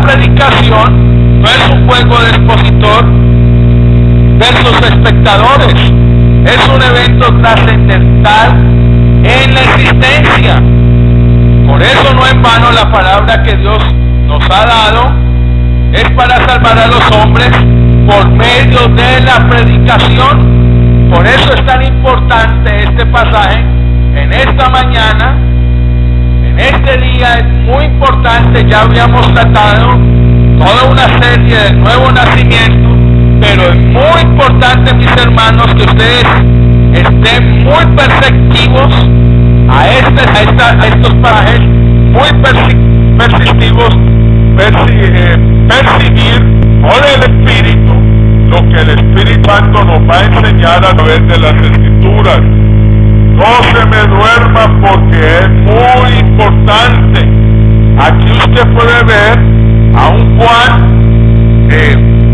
predicación no es un juego de expositor versus espectadores, es un evento trascendental en la existencia. Por eso no en vano la palabra que Dios nos ha dado es para salvar a los hombres por medio de la predicación. Por eso es tan importante este pasaje en esta mañana, en este día. Es muy importante. Ya habíamos tratado toda una serie del nuevo nacimiento, pero es muy importante, mis hermanos, que ustedes estén muy perceptivos a estos pasajes, muy perceptivos, percibir por el Espíritu lo que el Espíritu Santo nos va a enseñar a través de las Escrituras. No se me duerma porque es muy importante. Aquí usted puede ver a un Juan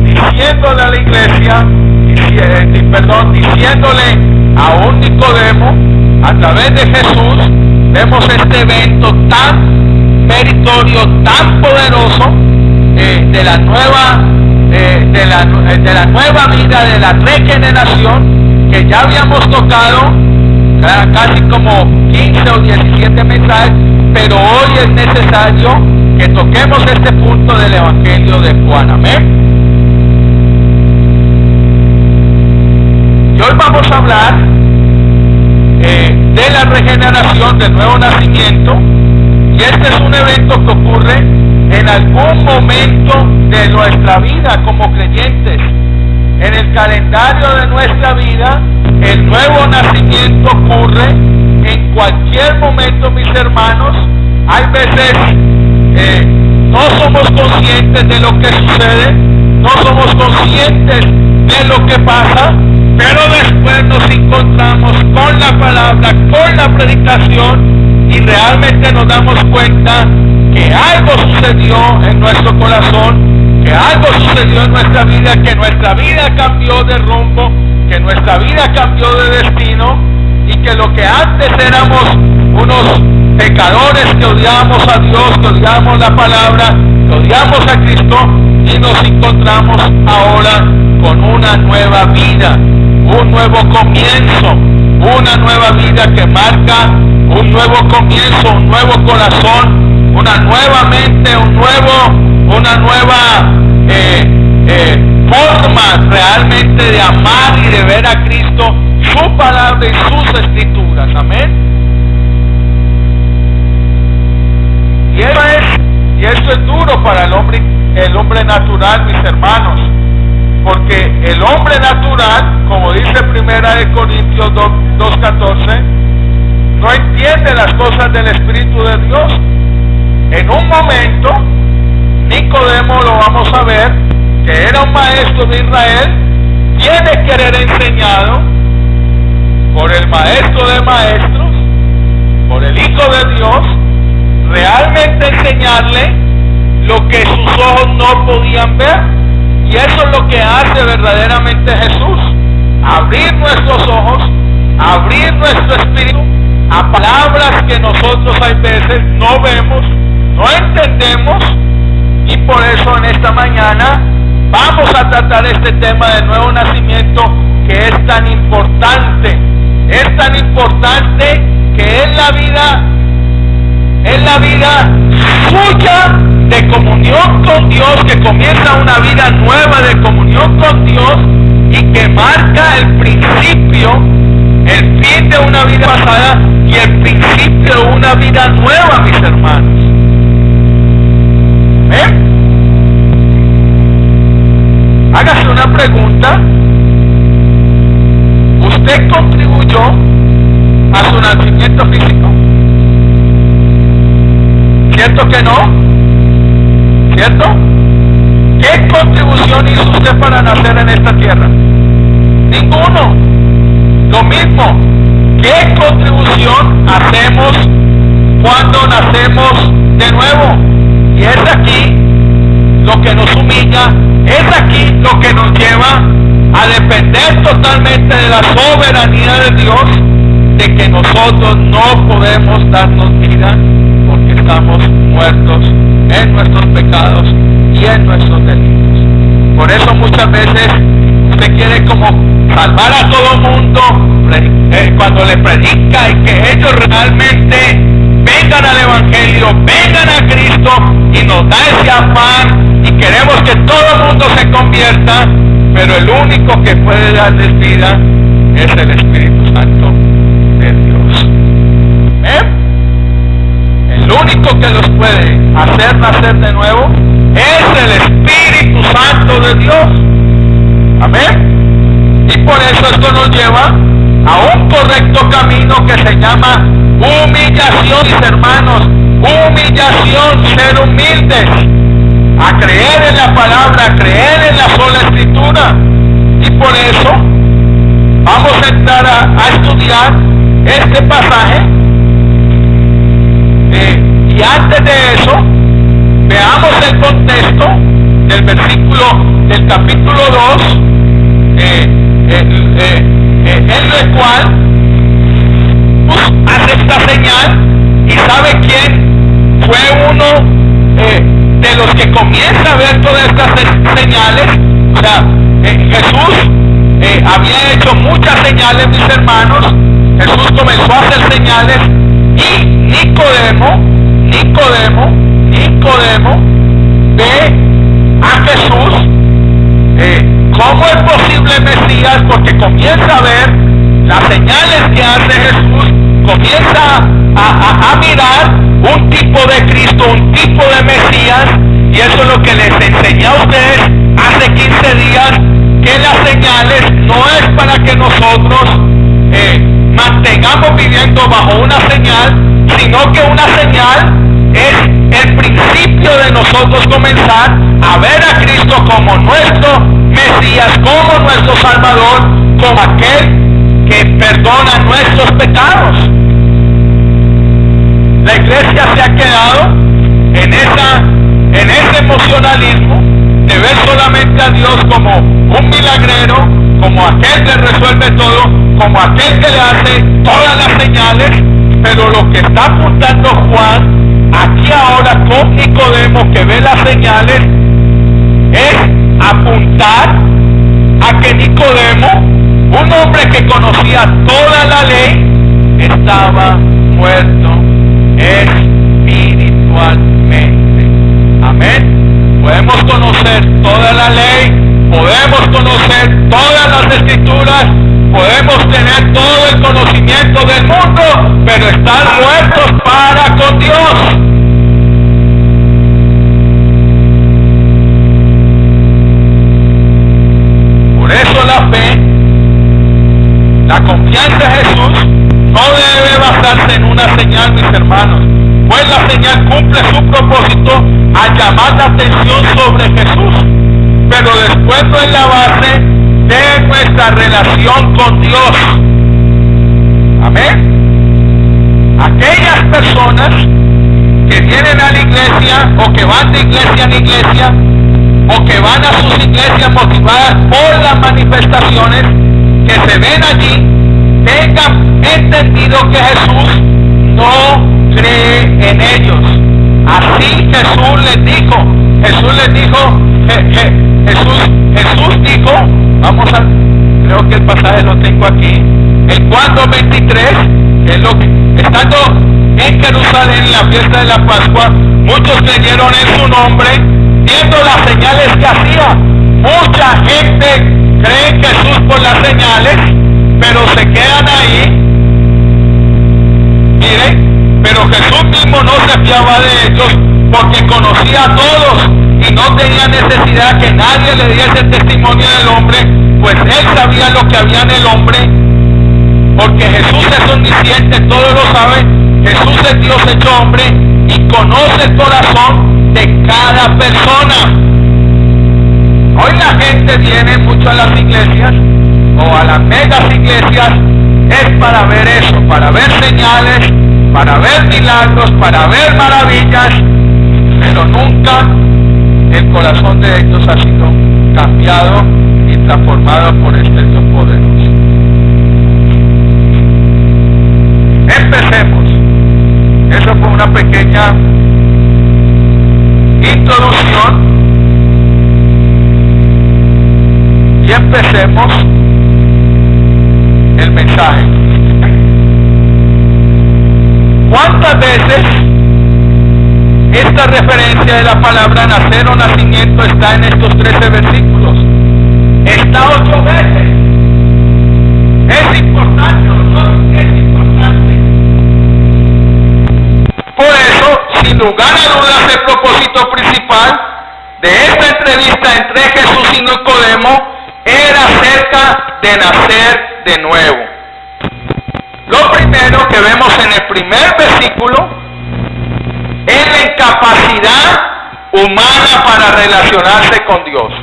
diciéndole a la iglesia, diciéndole a un Nicodemo, a través de Jesús, vemos este evento tan meritorio, tan poderoso, de la nueva vida, de la regeneración, que ya habíamos tocado casi como 15 o 17 mensajes, pero hoy es necesario que toquemos este punto del Evangelio de Juan. Amén. Y hoy vamos a hablar de la regeneración, del nuevo nacimiento, y este es un evento que ocurre en algún momento de nuestra vida como creyentes. En el calendario de nuestra vida, el nuevo nacimiento ocurre en cualquier momento, mis hermanos. Hay veces no somos conscientes de lo que sucede, no somos conscientes de lo que pasa, pero después nos encontramos con la palabra, con la predicación, y realmente nos damos cuenta que algo sucedió en nuestro corazón, que algo sucedió en nuestra vida, que nuestra vida cambió de rumbo, que nuestra vida cambió de destino, y que lo que antes éramos unos pecadores que odiábamos a Dios, que odiábamos la palabra, que odiábamos a Cristo, y nos encontramos ahora con una nueva vida, un nuevo comienzo, una nueva vida que marca un nuevo comienzo, un nuevo corazón, una nueva mente, una nueva forma realmente de amar y de ver a Cristo, su palabra y sus escrituras. Amén. Y esto es duro para el hombre natural, mis hermanos, porque el hombre natural, como dice 1 Corintios 2:14, no entiende las cosas del Espíritu de Dios. En un momento, Nicodemo, lo vamos a ver, que era un maestro de Israel, tiene que ser enseñado por el maestro de maestros, por el Hijo de Dios, realmente enseñarle lo que sus ojos no podían ver. Y eso es lo que hace verdaderamente Jesús: abrir nuestros ojos, abrir nuestro espíritu a palabras que nosotros hay veces no vemos, no entendemos. Y por eso en esta mañana vamos a tratar este tema del nuevo nacimiento, que es tan importante. Es tan importante que es la vida suya de comunión con Dios, que comienza una vida nueva de comunión con Dios, y que marca el principio, el fin de una vida pasada y el principio de una vida nueva, mis hermanos. ¿Ven? Hágase una pregunta. ¿Usted contribuyó a su nacimiento físico? ¿Cierto que no? ¿Cierto? ¿Qué contribución hizo usted para nacer en esta tierra? Ninguno. Lo mismo, ¿qué contribución hacemos cuando nacemos de nuevo? Y es aquí lo que nos humilla, es aquí lo que nos lleva a depender totalmente de la soberanía de Dios, de que nosotros no podemos darnos vida, porque estamos muertos en nuestros pecados y en nuestros delitos. Por eso muchas veces usted quiere como salvar a todo el mundo cuando le predica, y que ellos realmente vengan al Evangelio, vengan a Cristo, y nos da ese afán y queremos que todo el mundo se convierta, pero el único que puede darles vida es el Espíritu Santo de Dios. El único que los puede hacer nacer de nuevo es el Espíritu Santo de Dios. Amén. Y por eso esto nos lleva a un correcto camino que se llama humillación, mis hermanos. Humillación, ser humildes, a creer en la palabra, a creer en la sola Escritura. Y por eso vamos a entrar a estudiar este pasaje. Y antes de eso, veamos el contexto del versículo del capítulo 2, en el cual hace esta señal. ¿Y sabe quién fue uno de los que comienza a ver todas estas señales? O sea, Jesús había hecho muchas señales, mis hermanos. Jesús comenzó a hacer señales, y Nicodemo ve a Jesús como el posible Mesías, porque comienza a ver las señales que hace Jesús, comienza a mirar un tipo de Cristo, un tipo de Mesías. Y eso es lo que les enseñé a ustedes hace 15 días, que las señales no es para que nosotros mantengamos viviendo bajo una señal, sino que una señal es el principio de nosotros comenzar a ver a Cristo como nuestro Mesías, como nuestro Salvador, como aquel que perdona nuestros pecados. La iglesia se ha quedado en ese emocionalismo de ver solamente a Dios como un milagrero, como aquel que resuelve todo, como aquel que le hace todas las señales. Pero lo que está apuntando Juan aquí ahora con Nicodemo, que ve las señales, es apuntar a que Nicodemo, un hombre que conocía toda la ley, estaba muerto espiritualmente. Amén. Podemos conocer toda la ley, podemos conocer todas las Escrituras, podemos tener todo el conocimiento del mundo, pero estar muertos para con Dios. Por eso la fe, la confianza en Jesús, no debe basarse en una señal, mis hermanos, pues la señal cumple su propósito al llamar la atención sobre Jesús, pero después no es la base de nuestra relación con Dios. Amén. Aquellas personas que vienen a la iglesia, o que van de iglesia en iglesia, o que van a sus iglesias motivadas por las manifestaciones que se ven allí, tengan entendido que Jesús no cree en ellos. Así Jesús les dijo, Jesús dijo, creo que el pasaje lo tengo aquí, en Juan 23, es lo que, estando en Jerusalén en la fiesta de la Pascua, muchos creyeron en su nombre, viendo las señales que hacía. Mucha gente cree en Jesús por las señales, pero se quedan ahí. Miren, pero Jesús mismo no se fiaba de ellos, porque conocía a todos y no tenía necesidad que nadie le diese testimonio del hombre, pues él sabía lo que había en el hombre, porque Jesús es omnisciente, todo lo sabe. Jesús es Dios hecho hombre y conoce el corazón de cada persona. Hoy la gente viene mucho a las iglesias o a las megas iglesias, es para ver eso, para ver señales, para ver milagros, para ver maravillas, pero nunca el corazón de ellos ha sido cambiado y transformado por este Dios poderoso. Empecemos. Es Esa fue una pequeña introducción y empecemos el mensaje. ¿Cuántas veces esta referencia de la palabra nacer o nacimiento está en estos 13 versículos? Está 8 veces. ¿Es importante o no es importante? Por eso, sin lugar a dudas, el propósito principal de esta entrevista entre Jesús y Nicodemo era acerca de nacer de nuevo. Lo primero que vemos en el primer versículo es la incapacidad humana para relacionarse con Dios.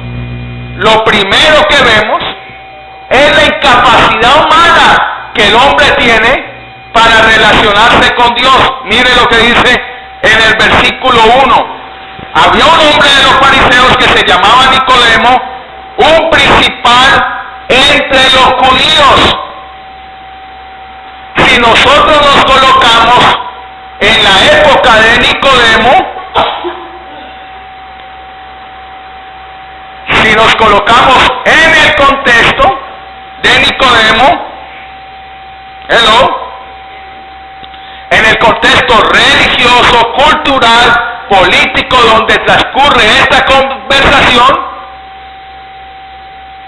Lo primero que vemos es la incapacidad humana que el hombre tiene para relacionarse con Dios. Mire lo que dice en el versículo 1. Había un hombre de los fariseos que se llamaba Nicodemo, un principal entre los judíos. Si nosotros nos colocamos en la época de Nicodemo, si nos colocamos en el contexto de Nicodemo, en el contexto religioso, cultural, político donde transcurre esta conversación,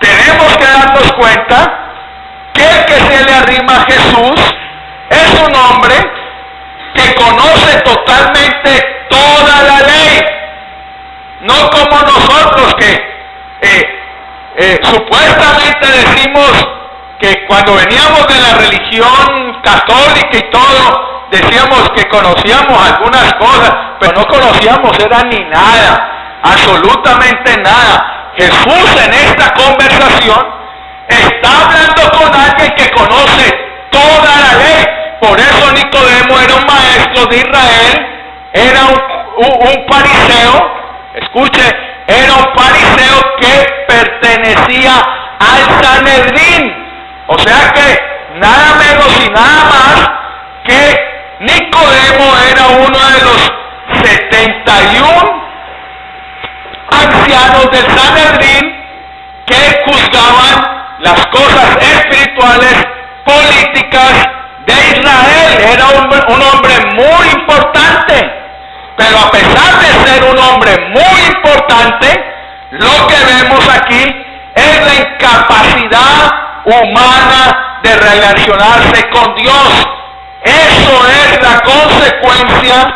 tenemos que darnos cuenta que el que se le arrima a Jesús es un hombre que conoce totalmente toda la ley, no como nosotros que supuestamente decimos que cuando veníamos de la religión católica y todo, decíamos que conocíamos algunas cosas, pero no conocíamos era ni nada, absolutamente nada. Jesús en esta conversación está hablando con alguien que conoce toda la ley. Por eso Nicodemo era un maestro de Israel, era un fariseo, escuche, era un fariseo que pertenecía al Sanedrín. O sea que nada menos y nada más que Nicodemo era uno de los 71 ancianos del Sanedrín que juzgaban las cosas espirituales, políticas de Israel. Era un hombre muy importante, pero a pesar de ser un hombre muy importante, lo que vemos aquí es la incapacidad humana de relacionarse con Dios. Eso es la consecuencia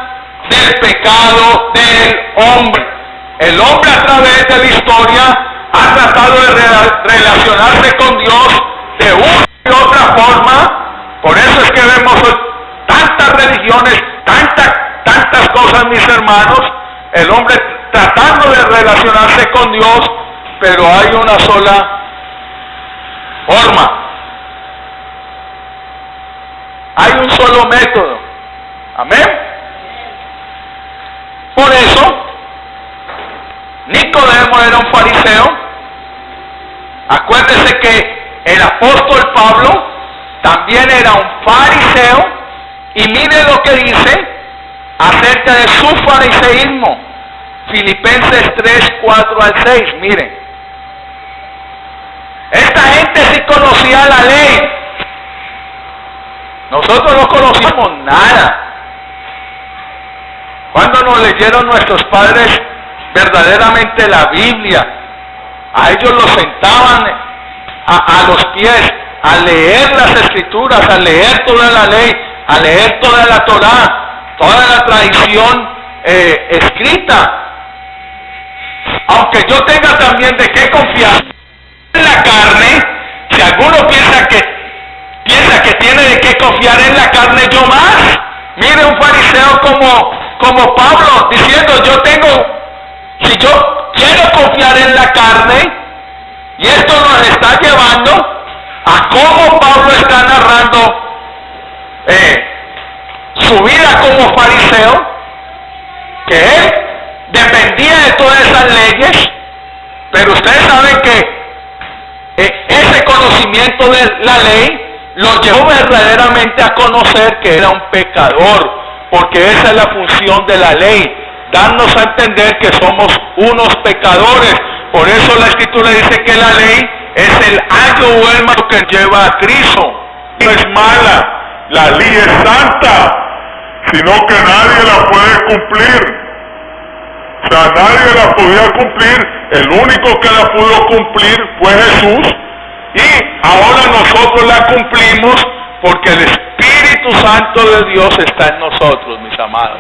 del pecado del hombre. El hombre a través de la historia ha tratado de relacionarse con Dios de una y otra forma. Por eso es que vemos tantas religiones, tantas cosas, mis hermanos. El hombre tratando de relacionarse con Dios, pero hay una sola forma. Hay un solo método. Amén. Por eso, Nicodemo era un fariseo. Acuérdese que el apóstol Pablo también era un fariseo. Y mire lo que dice acerca de su fariseísmo. Filipenses 3, 4 al 6. Miren. Esta gente sí conocía la ley. Nosotros no conocíamos nada. Cuando nos leyeron nuestros padres verdaderamente la Biblia, a ellos los sentaban a los pies a leer las escrituras, a leer toda la ley, a leer toda la Torá, toda la tradición escrita. Aunque yo tenga también de qué confiar en la carne, si alguno piensa que tiene de qué confiar en la carne, yo más. Mire un fariseo como Pablo diciendo, si yo quiero confiar en la carne, y esto nos está llevando a cómo Pablo está narrando su vida como fariseo, que él dependía de todas esas leyes, pero ustedes saben que ese conocimiento de la ley lo llevó verdaderamente a conocer que era un pecador, porque esa es la función de la ley, darnos a entender que somos unos pecadores. Por eso la Escritura dice que la ley es el ayo o el manto que lleva a Cristo. No es mala, la ley es santa, sino que nadie la puede cumplir. O sea, nadie la podía cumplir, el único que la pudo cumplir fue Jesús, y ahora nosotros la cumplimos porque el Espíritu Santo de Dios está en nosotros, mis amados.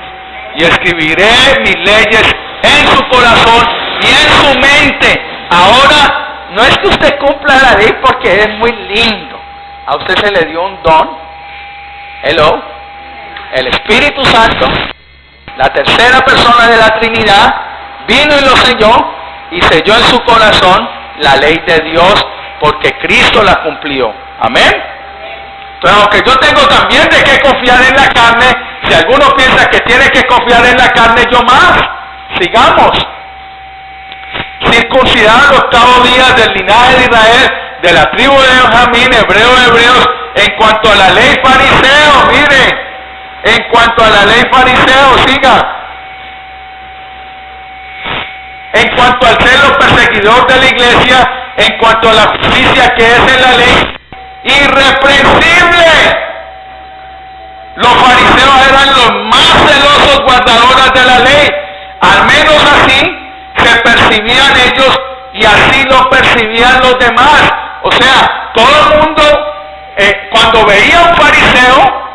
Y escribiré mis leyes en su corazón y en su mente. Ahora, no es que usted cumpla la ley porque es muy lindo. A usted se le dio un don. Hello. El Espíritu Santo, la tercera persona de la Trinidad, vino y lo selló, y selló en su corazón la ley de Dios, porque Cristo la cumplió. Amén. Entonces, aunque yo tengo también de qué confiar en la carne, si alguno piensa que tiene que confiar en la carne, yo más. Sigamos. Circuncidado el 8º día del linaje de Israel, de la tribu de Benjamín, hebreo de hebreos, en cuanto a la ley fariseo, mire, en cuanto a la ley fariseo, siga. En cuanto al celo perseguidor de la iglesia, en cuanto a la justicia que es en la ley, irreprensible. Los fariseos eran los más celosos guardadores de la ley, al menos así se percibían ellos y así lo percibían los demás. O sea, todo el mundo, cuando veía a un fariseo,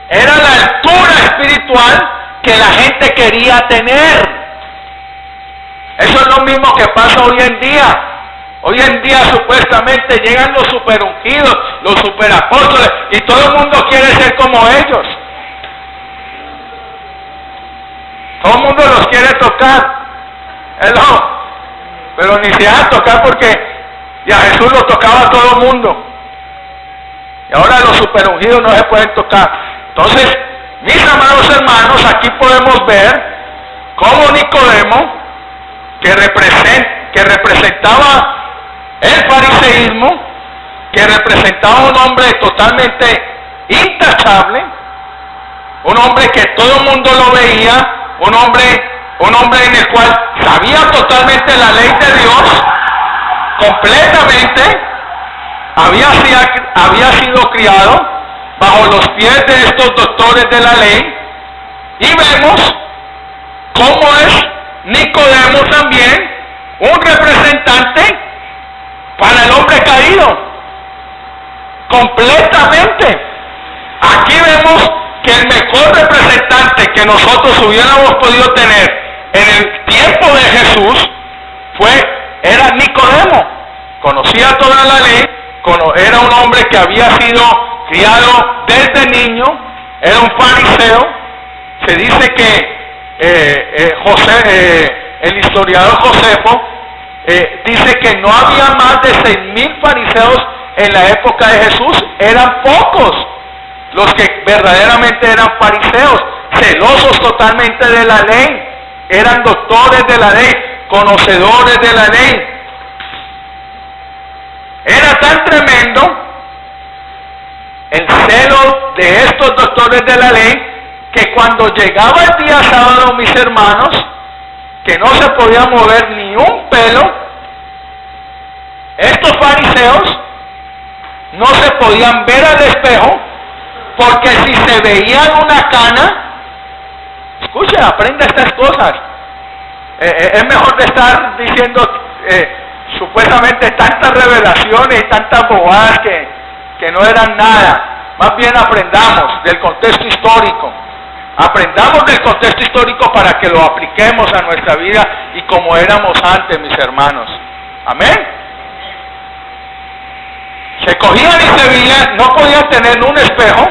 era la altura espiritual que la gente quería tener. Eso es lo mismo que pasa hoy en día. Hoy en día supuestamente llegan los superungidos, los superapóstoles, y todo el mundo quiere ser como ellos. Todo el mundo los quiere tocar. Hello. Pero ni se dejan tocar porque ya Jesús lo tocaba a todo el mundo. Y ahora los superungidos no se pueden tocar. Entonces, mis amados hermanos, aquí podemos ver cómo Nicodemo, que representaba el fariseísmo, que representaba un hombre totalmente intachable, un hombre que todo el mundo lo veía, un hombre en el cual sabía totalmente la ley de Dios, completamente, había sido criado bajo los pies de estos doctores de la ley, y vemos cómo es Nicodemo también un representante para el hombre caído, completamente. Aquí vemos que el mejor representante que nosotros hubiéramos podido tener en el tiempo de Jesús era Nicodemo. Conocía toda la ley, era un hombre que había sido criado desde niño, era un fariseo. Se dice que el historiador Josefo dice que no había más de 6,000 fariseos en la época de Jesús. Eran pocos los que verdaderamente eran fariseos, celosos totalmente de la ley, eran doctores de la ley, conocedores de la ley. Era tan tremendo el celo de estos doctores de la ley que cuando llegaba el día sábado, mis hermanos, que no se podía mover ni un pelo, estos fariseos no se podían ver al espejo, porque si se veían una cana, escuchen, aprenda estas cosas, es mejor de estar diciendo supuestamente tantas revelaciones y tantas bobadas que no eran nada. Más bien aprendamos del contexto histórico. Aprendamos del contexto histórico para que lo apliquemos a nuestra vida y como éramos antes, mis hermanos. Amén. Se cogían y se veían, no podían tener un espejo,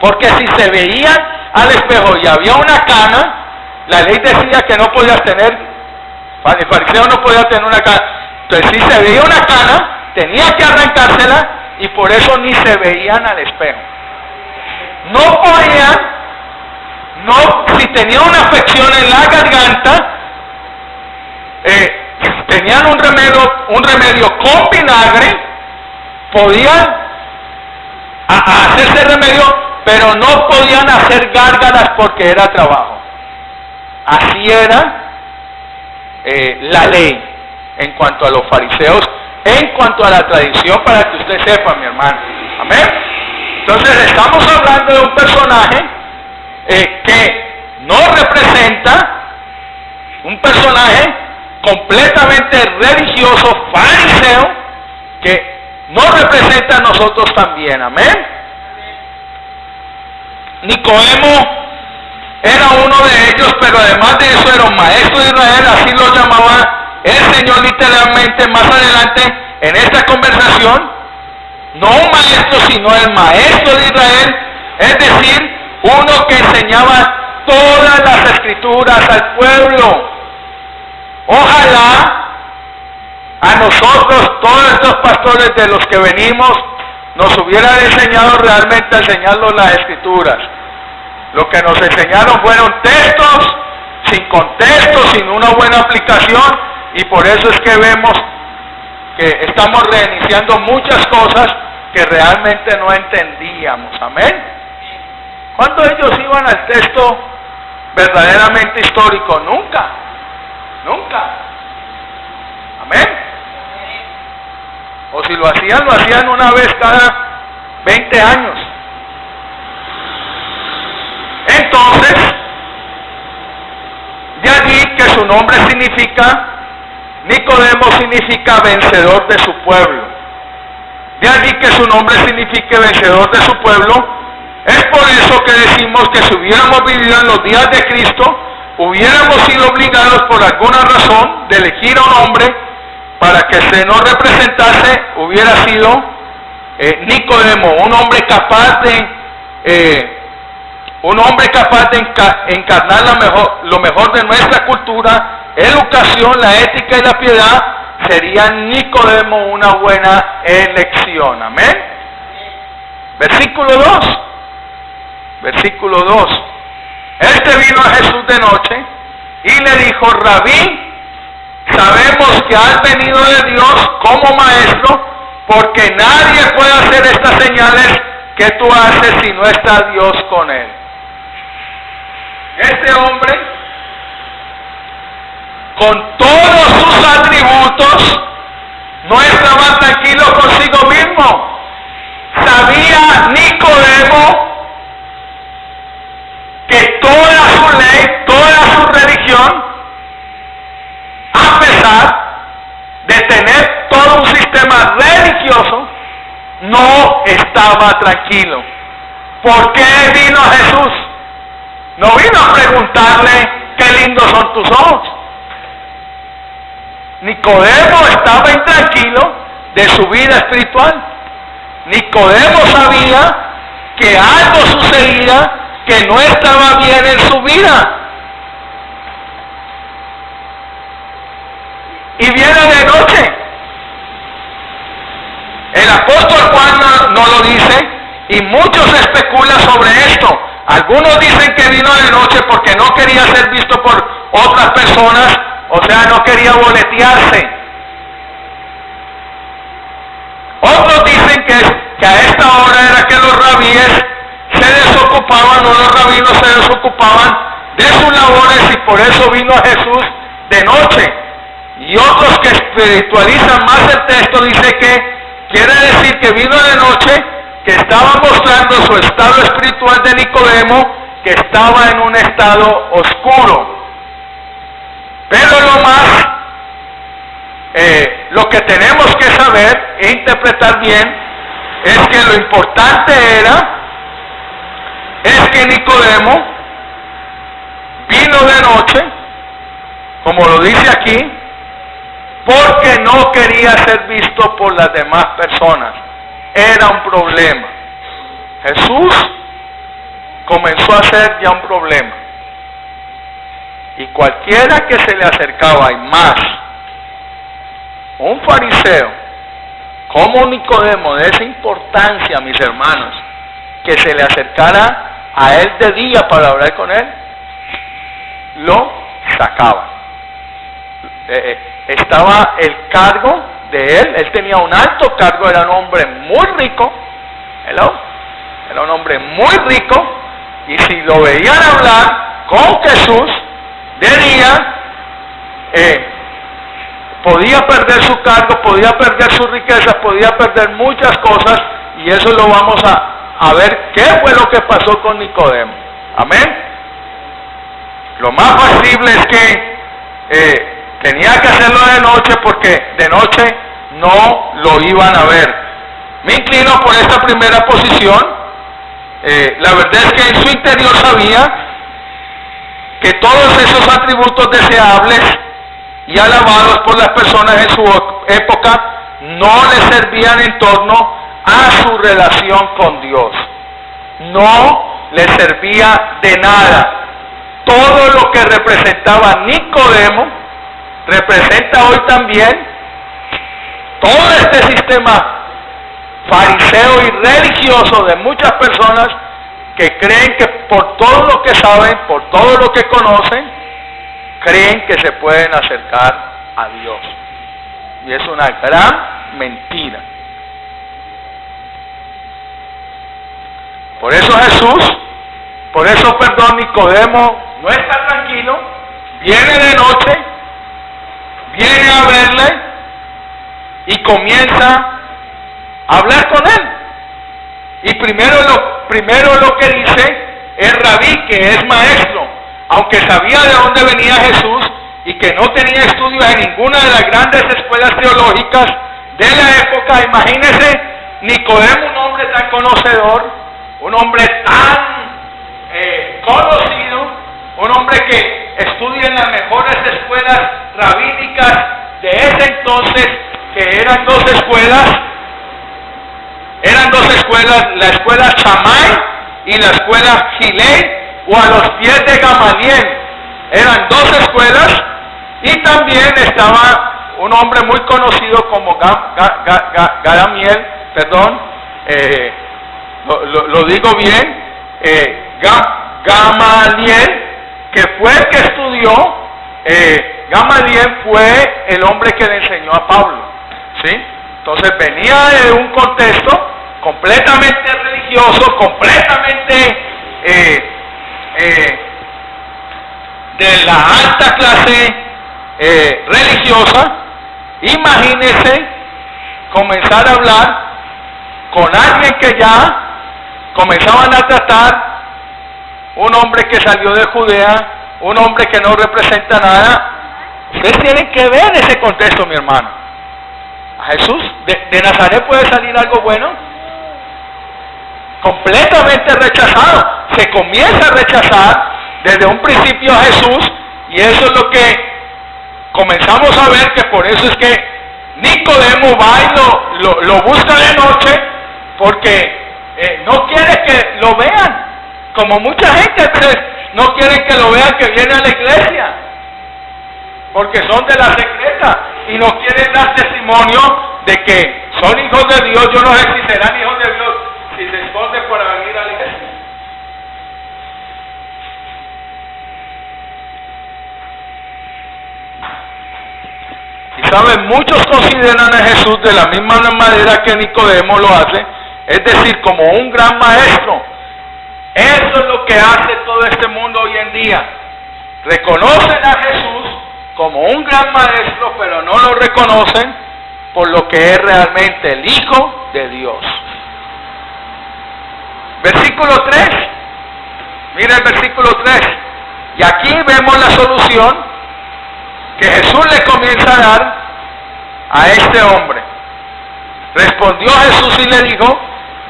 porque si se veían al espejo y había una cana, la ley decía que no podías tener, el fariseo no podía tener una cana. Entonces si se veía una cana, tenía que arrancársela y por eso ni se veían al espejo. No podían. No, si tenía una afección en la garganta, tenían un remedio con vinagre, podían hacerse remedio pero no podían hacer gárgaras porque era trabajo. Así era la ley en cuanto a los fariseos, en cuanto a la tradición, para que usted sepa, mi hermano. Amén. Entonces estamos hablando de un personaje que no representa, un personaje completamente religioso, fariseo, que nos representa a nosotros también. Amén. Nicodemo era uno de ellos, pero además de eso era un maestro de Israel, así lo llamaba el Señor literalmente más adelante en esta conversación. No un maestro, sino el maestro de Israel, es decir, uno que enseñaba todas las escrituras al pueblo. Ojalá a nosotros, todos estos pastores de los que venimos, nos hubieran enseñado realmente a enseñarnos las escrituras. Lo que nos enseñaron fueron textos, sin contexto, sin una buena aplicación, y por eso es que vemos que estamos reiniciando muchas cosas que realmente no entendíamos. Amén. ¿Cuándo ellos iban al texto verdaderamente histórico? Nunca. Nunca. Amén. O si lo hacían una vez cada 20 años. Entonces, de allí que su nombre significa, Nicodemo significa vencedor de su pueblo. De allí que su nombre signifique vencedor de su pueblo. Es por eso que decimos que si hubiéramos vivido en los días de Cristo, hubiéramos sido obligados por alguna razón de elegir a un hombre para que se nos representase. Hubiera sido Nicodemo, un hombre capaz de encarnar lo mejor de nuestra cultura, educación, la ética y la piedad. Sería Nicodemo una buena elección. Amén. Versículo 2. Versículo 2. Este vino a Jesús de noche y le dijo: Rabí, sabemos que has venido de Dios como maestro, porque nadie puede hacer estas señales que tú haces si no está Dios con él. Este hombre, con todos sus atributos, no estaba tranquilo consigo mismo. Sabía Nicodemo que toda su ley, toda su religión, a pesar de tener todo un sistema religioso, no estaba tranquilo. ¿Por qué vino a Jesús? No vino a preguntarle qué lindos son tus ojos. Nicodemo estaba intranquilo de su vida espiritual. Nicodemo sabía que algo sucedía que no estaba bien en su vida. Y viene de noche. El apóstol Juan no lo dice, y muchos especulan sobre esto. Algunos dicen que vino de noche porque no quería ser visto por otras personas, o sea, no quería boletearse. Otros dicen que a esta hora era que los rabíes se desocupaban, o los rabinos se desocupaban de sus labores, y por eso vino a Jesús de noche. Y otros que espiritualizan más el texto dice que quiere decir que vino de noche, que estaba mostrando su estado espiritual de Nicodemo, que estaba en un estado oscuro. Pero lo que tenemos que saber e interpretar bien es que lo importante es que Nicodemo vino de noche, como lo dice aquí, porque no quería ser visto por las demás personas. Era un problema. Jesús comenzó a ser ya un problema. Y cualquiera que se le acercaba, y más, un fariseo como Nicodemo, de esa importancia, mis hermanos, que se le acercara a él de día para hablar con él, lo sacaba. Estaba el cargo de él tenía un alto cargo, era un hombre muy rico, era un hombre muy rico, y si lo veían hablar con Jesús de día, podía perder su cargo, podía perder su riqueza, podía perder muchas cosas, y eso lo vamos a ver qué fue lo que pasó con Nicodemo. Amén. Lo más factible es que tenía que hacerlo de noche, porque de noche no lo iban a ver. Me inclino por esta primera posición. La verdad es que en su interior sabía que todos esos atributos deseables y alabados por las personas en su época no le servían en torno a su relación con Dios. No le servía de nada. Todo lo que representaba Nicodemo representa hoy también todo este sistema fariseo y religioso de muchas personas que creen que por todo lo que saben, por todo lo que conocen, creen que se pueden acercar a Dios. Y es una gran mentira. Por eso Nicodemo no está tranquilo, viene de noche, viene a verle y comienza a hablar con él. Y primero lo que dice es rabí, que es maestro, aunque sabía de dónde venía Jesús y que no tenía estudios en ninguna de las grandes escuelas teológicas de la época. Imagínese Nicodemo, un hombre tan conocedor, un hombre tan conocido, un hombre que estudia en las mejores escuelas rabínicas de ese entonces, que eran dos escuelas, la escuela Shammai y la escuela Gilei, o a los pies de Gamaliel. Eran dos escuelas, y también estaba un hombre muy conocido como Gamaliel, lo digo bien, Gamaliel, que fue el que estudió. Gamaliel fue el hombre que le enseñó a Pablo, ¿sí? Entonces venía de un contexto completamente religioso, completamente de la alta clase religiosa. Imagínese comenzar a hablar con alguien que ya comenzaban a tratar, un hombre que salió de Judea, un hombre que no representa nada. Ustedes tienen que ver ese contexto, mi hermano. ¿A Jesús de Nazaret puede salir algo bueno? Completamente rechazado. Se comienza a rechazar desde un principio a Jesús, y eso es lo que comenzamos a ver, que por eso es que Nicodemo va y lo busca de noche, porque no quiere que lo vean, como mucha gente no quieren que lo vean que viene a la iglesia, porque son de la secreta y no quieren dar testimonio de que son hijos de Dios. Yo no sé si serán hijos de Dios si se esconden para venir a la iglesia. Y saben, muchos consideran a Jesús de la misma manera que Nicodemo lo hace, es decir, como un gran maestro. Eso es lo que hace todo este mundo hoy en día. Reconocen a Jesús como un gran maestro, pero no lo reconocen por lo que es realmente el Hijo de Dios. Versículo 3. Mira el versículo 3. Y aquí vemos la solución que Jesús le comienza a dar a este hombre. Respondió Jesús y le dijo: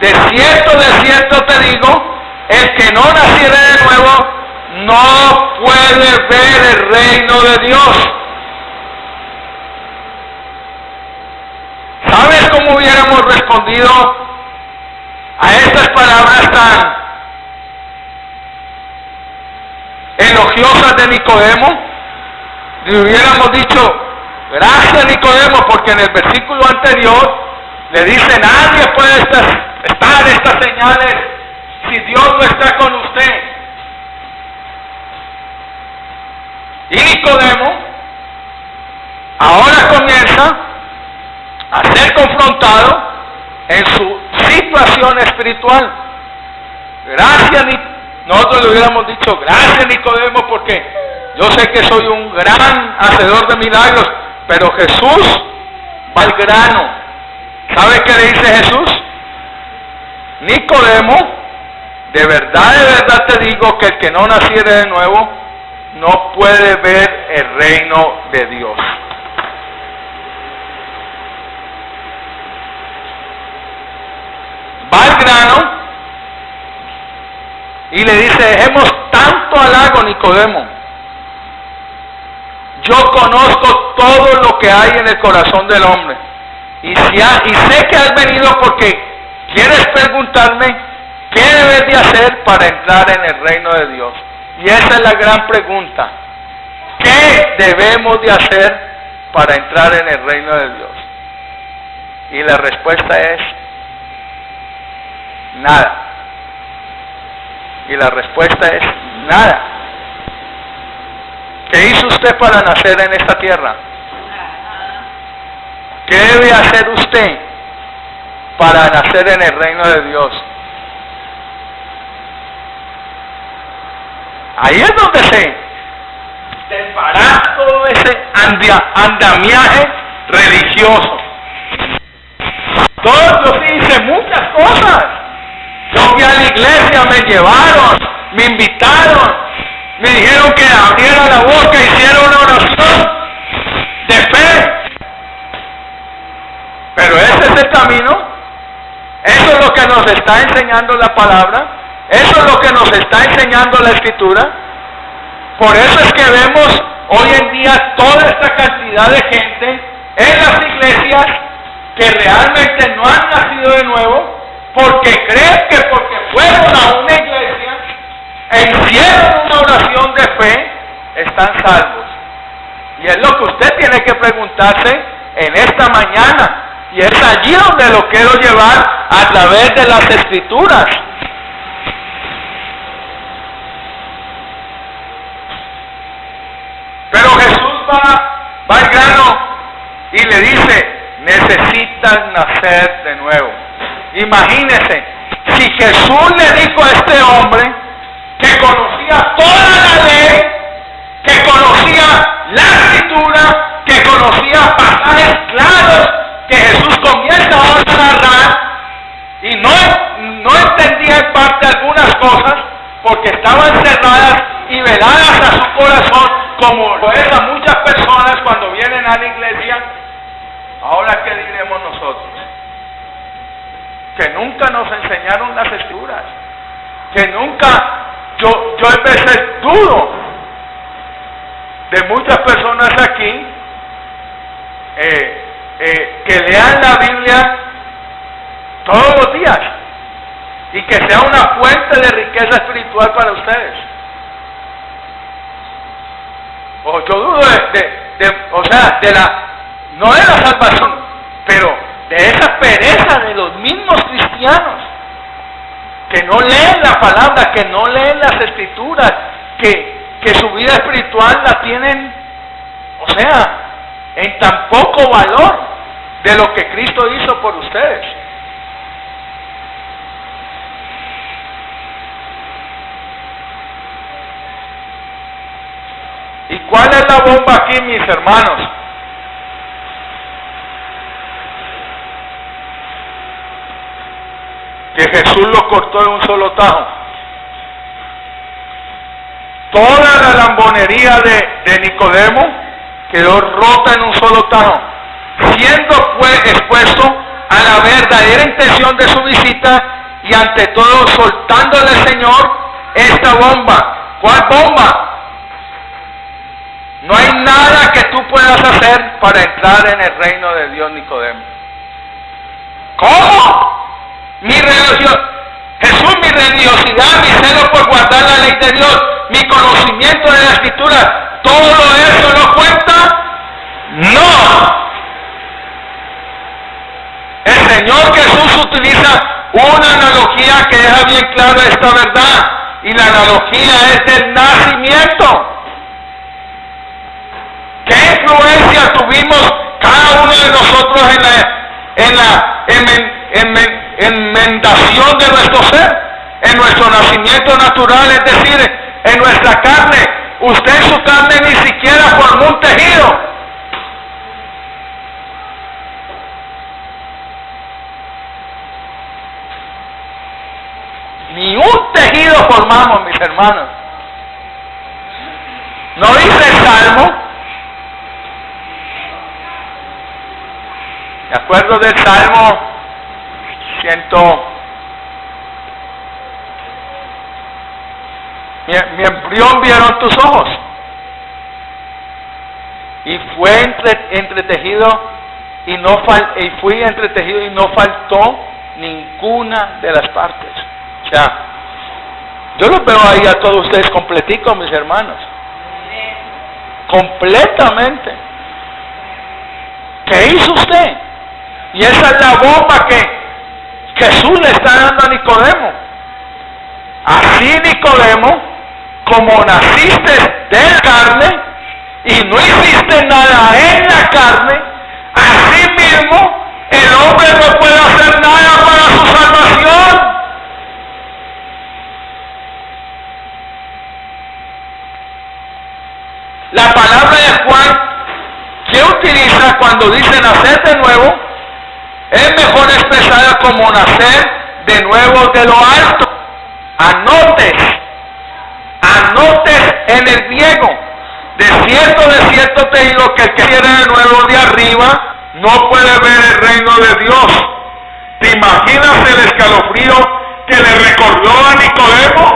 de cierto te digo, el que no naciere de nuevo no puede ver el reino de Dios. ¿Sabes cómo hubiéramos respondido a estas palabras tan elogiosas de Nicodemo? Le hubiéramos dicho: gracias, Nicodemo, porque en el versículo anterior le dice: nadie puede estar estas señales si Dios no está con usted. Y Nicodemo ahora comienza a ser confrontado en su situación espiritual. Gracias, nosotros le hubiéramos dicho, gracias Nicodemo, porque yo sé que soy un gran hacedor de milagros, pero Jesús va al grano. ¿Sabe qué le dice Jesús? Nicodemo, de verdad te digo que el que no naciere de nuevo no puede ver el reino de Dios. Va al grano y le dice, dejemos tanto halago, Nicodemo. Yo conozco todo lo que hay en el corazón del hombre. Y sé que has venido porque quieres preguntarme qué debes de hacer para entrar en el reino de Dios. Y esa es la gran pregunta. ¿Qué debemos de hacer para entrar en el reino de Dios? Y la respuesta es nada. Y la respuesta es nada. ¿Qué hizo usted para nacer en esta tierra? ¿Qué debe hacer usted para nacer en el reino de Dios? Ahí es donde se desbarata todo ese andamiaje religioso. Yo sí hice muchas cosas. Yo fui a la iglesia, me llevaron, me invitaron, me dijeron que abriera la boca y hiciera una oración de fe. Pero ese es el camino. Eso es lo que nos está enseñando la palabra. Eso es lo que nos está enseñando la Escritura. Por eso es que vemos hoy en día toda esta cantidad de gente en las iglesias que realmente no han nacido de nuevo, porque creen que porque fueron a una iglesia e hicieron una oración de fe, están salvos. Y es lo que usted tiene que preguntarse en esta mañana. Y es allí donde lo quiero llevar a través de las Escrituras. Pero Jesús va al grano y le dice, necesitas nacer de nuevo. Imagínese, si Jesús le dijo a este hombre que conocía toda la ley, que conocía la Escritura, que conocía pasajes claros, que Jesús comienza ahora a narrar y no entendía en parte algunas cosas porque estaban cerradas y veladas a su corazón, como lo es a muchas personas cuando vienen a la iglesia. Ahora, ¿qué diremos nosotros? Que nunca nos enseñaron las Escrituras, que nunca, yo a veces dudo de muchas personas aquí que lean la Biblia todos los días y que sea una fuente de riqueza espiritual para ustedes. Yo dudo no de la salvación, pero de esa pereza de los mismos cristianos que no leen la palabra, que no leen las Escrituras, que su vida espiritual la tienen, en tan poco valor de lo que Cristo hizo por ustedes. ¿Y cuál es la bomba aquí, mis hermanos? Que Jesús lo cortó en un solo tajo. Toda la lambonería de Nicodemo quedó rota en un solo tajo, siendo expuesto a la verdadera intención de su visita y ante todo soltándole al Señor esta bomba. ¿Cuál bomba? No hay nada que tú puedas hacer para entrar en el reino de Dios, Nicodemo. ¿Cómo? Jesús, mi religiosidad, mi celo por guardar la ley de Dios, mi conocimiento de la Escritura, ¿todo eso no cuenta? No. El Señor Jesús utiliza una analogía que deja bien claro esta verdad, y la analogía es del nacimiento. ¿Qué influencia tuvimos cada uno de nosotros en la enmendación de nuestro ser, en en nuestro nacimiento natural, es decir, en nuestra carne. Usted en su carne ni siquiera formó un tejido. Ni un tejido formamos, mis hermanos. ¿No dice el Salmo? Me acuerdo del Salmo 100. Mi embrión vieron tus ojos. Y fue entretejido y fui entretejido y no faltó ninguna de las partes. O sea, yo los veo ahí a todos ustedes completicos, mis hermanos. Completamente. ¿Qué hizo usted? Y esa es la bomba que Jesús le está dando a Nicodemo. Así, Nicodemo, como naciste de carne y no hiciste nada en la carne, así mismo el hombre no puede hacer nada para su salvación. La palabra de Juan que utiliza cuando dice nacer de nuevo es mejor expresada como nacer de nuevo de lo alto. Anotes en el griego. De cierto te digo que el que quiere de nuevo de arriba no puede ver el reino de Dios. ¿Te imaginas el escalofrío que le recordó a Nicodemo?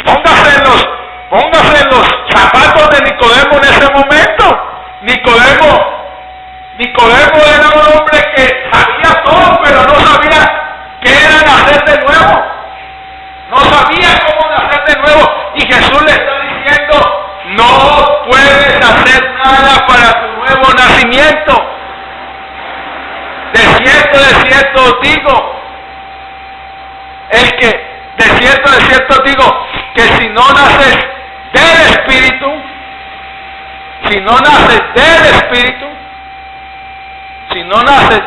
Póngase en los zapatos de Nicodemo en ese momento. Nicodemo era un hombre que sabía todo, pero no sabía qué era nacer de nuevo. No sabía cómo nacer de nuevo. Y Jesús le está diciendo, no puedes hacer nada para tu nuevo nacimiento. De cierto os digo, de cierto os digo, que si no naces del Espíritu, si no naces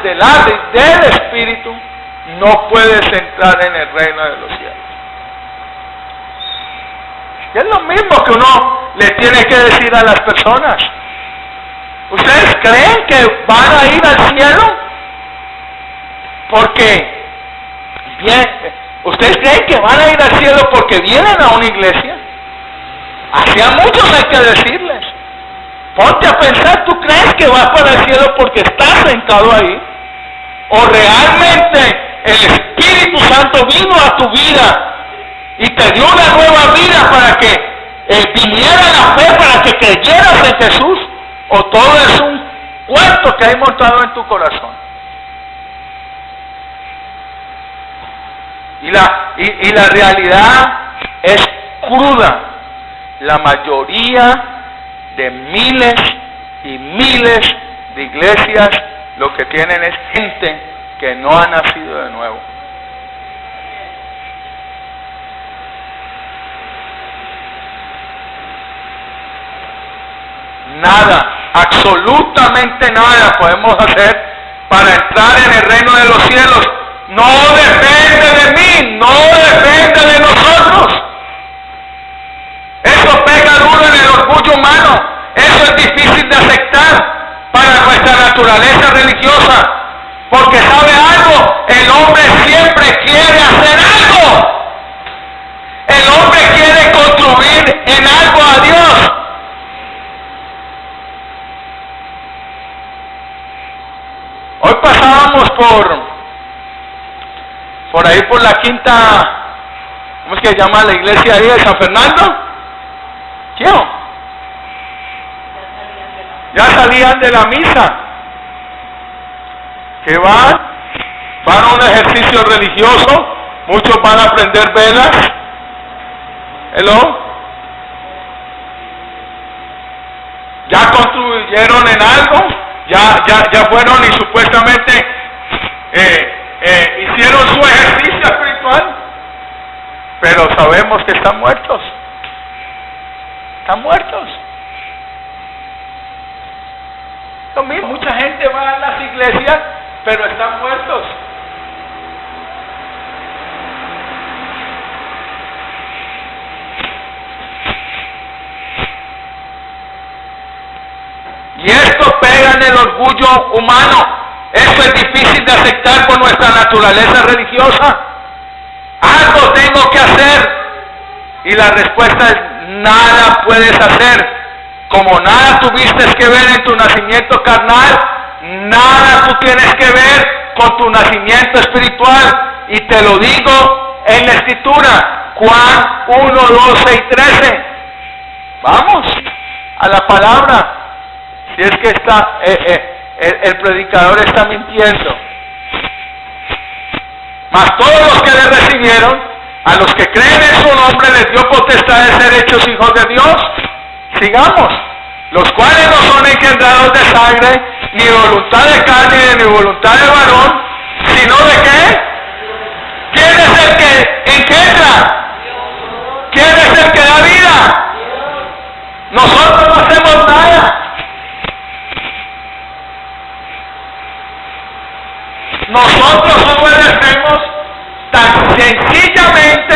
del Espíritu, no puedes entrar en el reino de los cielos. Y es lo mismo que uno le tiene que decir a las personas. ¿Ustedes creen que van a ir al cielo? Porque ¿ustedes creen que van a ir al cielo porque vienen a una iglesia? Así a muchos hay que decirles. Ponte a pensar, ¿tú crees que vas para el cielo porque estás sentado ahí? ¿O realmente el Espíritu Santo vino a tu vida y te dio una nueva vida para que viniera la fe, para que creyeras en Jesús? ¿O todo es un cuento que hay montado en tu corazón? Y la realidad es cruda. La mayoría de miles y miles de iglesias lo que tienen es gente que no ha nacido de nuevo. Nada, absolutamente nada podemos hacer para entrar en el reino de los cielos. No depende de mí, no depende de nosotros. Eso pega duro en el orgullo humano. Eso es difícil de aceptar para nuestra naturaleza religiosa. Porque ¿sabe algo? El hombre siempre quiere hacer algo. El hombre quiere contribuir en algo a Dios. Hoy pasábamos por ahí por la quinta, ¿cómo es que se llama la iglesia ahí de San Fernando? ¿Quién? Ya salían de la misa. Que van a un ejercicio religioso, muchos van a prender velas. ¿Hello? Ya contribuyeron en algo, ya fueron y supuestamente hicieron su ejercicio espiritual, pero sabemos que están muertos. Están muertos. Lo mismo, mucha gente va a las iglesias, pero están muertos. pega en el orgullo humano. Eso es difícil de aceptar por nuestra naturaleza religiosa. Algo tengo que hacer. Y la respuesta es, nada puedes hacer. Como nada tuviste que ver en tu nacimiento carnal, nada tú tienes que ver con tu nacimiento espiritual. Y te lo digo en la Escritura, Juan 1, 12 y 13. Vamos a la palabra. Si es que está, el predicador está mintiendo. Mas todos los que le recibieron, a los que creen en su nombre, les dio potestad de ser hechos hijos de Dios. Sigamos. Los cuales no son engendrados de sangre, ni voluntad de carne, ni voluntad de varón, sino de ¿qué? ¿Quién es el que engendra? ¿Quién es el que da vida? Nosotros no hacemos nada. Nosotros obedecemos tan sencillamente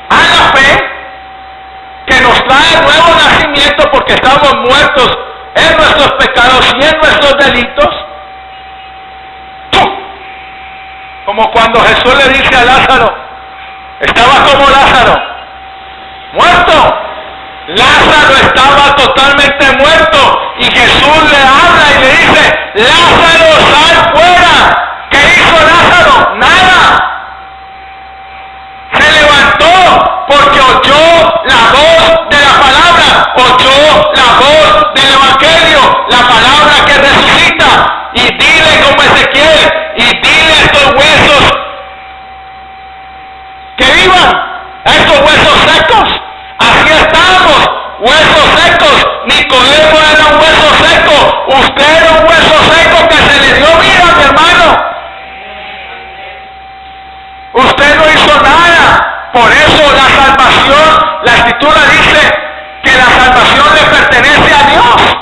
a la fe que nos trae nuevo nacimiento, porque estamos muertos en nuestros pecados y en nuestros delitos. Como cuando Jesús le dice a Lázaro, estaba como Lázaro, muerto. Lázaro estaba totalmente muerto y Jesús le habla y le dice, Lázaro, sal fuera. ¿Qué hizo Lázaro? Nada. Se levantó porque oyó la voz de la palabra, oyó la voz del evangelio, la palabra que resucita. Y dile como Ezequiel, y dile a estos huesos que vivan, a estos huesos secos. Así estamos, huesos secos. Nicodemo era un hueso seco. Usted era un hueso seco que se le dio vida, mi hermano. Usted no hizo nada. Por eso la salvación, la Escritura dice que la salvación le pertenece a Dios.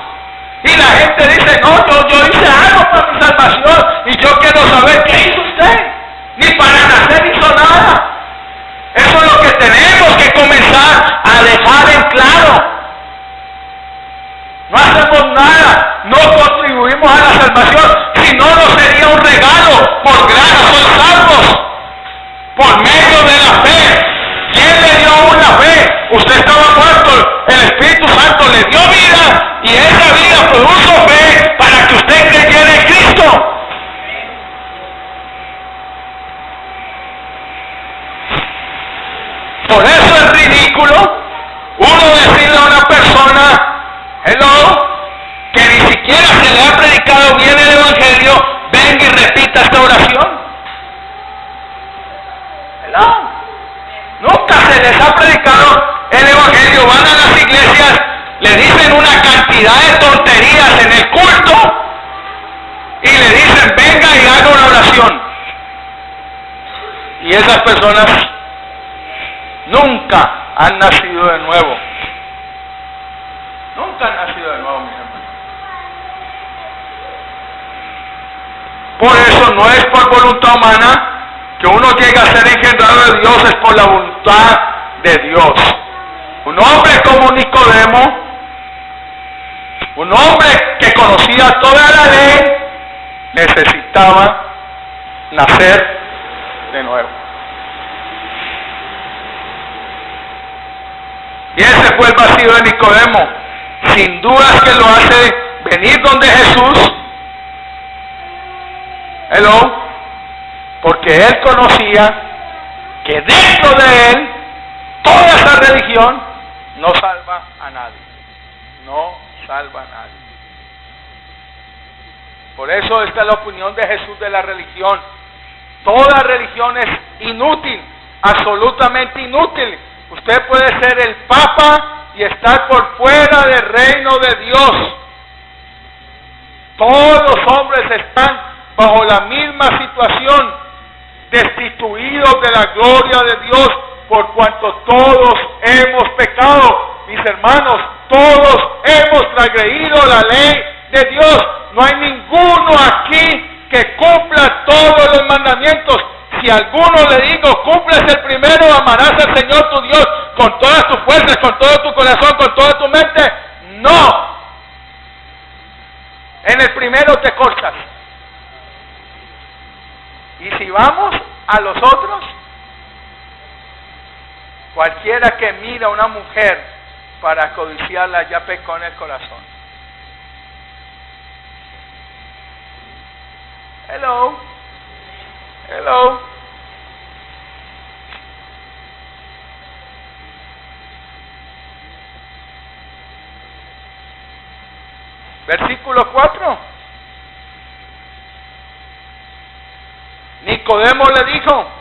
Y la gente dice, no, yo hice algo para mi salvación. Y yo quiero saber qué hizo usted. Ni para nacer hizo nada. Eso es lo que tenemos que comenzar a dejar en claro. No hacemos nada, no contribuimos a la salvación, si no, no sería un regalo. Por gracia son salvos, por medio de la fe. ¿Quién le dio aún la fe? Usted estaba muerto, el Espíritu Santo le dio vida, y esa vida produjo fe para que usted creyera en Cristo. Por eso es ridículo uno decirle a una persona, que ni siquiera se le ha predicado bien el evangelio, venga y repita esta oración. Nunca se les ha predicado el evangelio. Van a las iglesias, le dicen una cantidad de tonterías en el culto y le dicen venga y haga una oración. Y esas personas nunca han nacido de nuevo. Nunca han nacido de nuevo, mis hermanos. Por eso no es por voluntad humana que uno llega a ser engendrado de Dios, es por la voluntad de Dios. Un hombre como Nicodemo, un hombre que conocía toda la ley, necesitaba nacer de nuevo. Y ese fue el vacío de Nicodemo. Sin dudas que lo hace venir donde Jesús. Porque él conocía que dentro de él toda esa religión no salva a nadie. No salva a nadie. Por eso esta es la opinión de Jesús de la religión. Toda religión es inútil, absolutamente inútil. Usted puede ser el Papa y estar por fuera del reino de Dios. Todos los hombres están bajo la misma situación, destituidos de la gloria de Dios, por cuanto todos hemos pecado. Mis hermanos, todos hemos transgredido la ley de Dios. No hay ninguno aquí que cumpla todos los mandamientos. Si a alguno le digo, cumples el primero, amarás al Señor tu Dios con todas tus fuerzas, con todo tu corazón, con toda tu mente, no. En el primero te cortas. Y si vamos a los otros, cualquiera que mira a una mujer para codiciarla ya pecó en el corazón. Hello. Hello. Versículo 4. Nicodemo le dijo: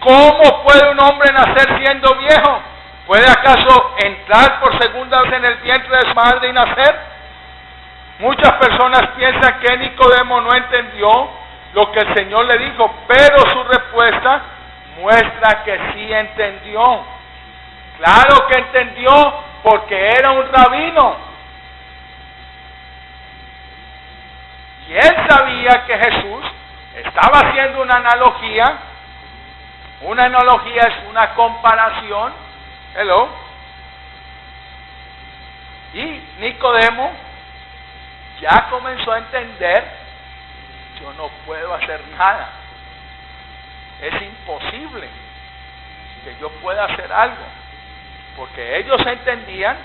¿cómo puede un hombre nacer siendo viejo? ¿Puede acaso entrar por segunda vez en el vientre de su madre y nacer? Muchas personas piensan que Nicodemo no entendió lo que el Señor le dijo, pero su respuesta muestra que sí entendió. Claro que entendió, porque era un rabino. Y él sabía que Jesús estaba haciendo una analogía. Una analogía es una comparación. Hello. Y Nicodemo ya comenzó a entender: yo no puedo hacer nada. Es imposible que yo pueda hacer algo. Porque ellos entendían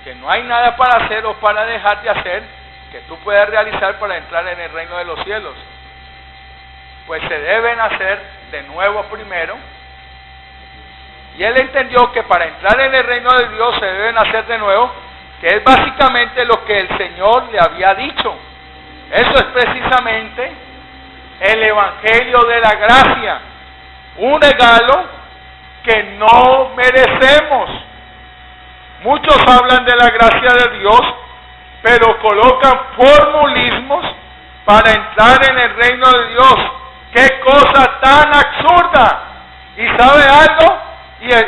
que no hay nada para hacer o para dejar de hacer que tú puedas realizar para entrar en el reino de los cielos. Pues se deben hacer de nuevo primero. Y él entendió que para entrar en el reino de Dios se deben hacer de nuevo, que es básicamente lo que el Señor le había dicho. Eso es precisamente el evangelio de la gracia, un regalo que no merecemos. Muchos hablan de la gracia de Dios, pero colocan formulismos para entrar en el reino de Dios. ¡Qué cosa tan absurda! ¿Y sabe algo?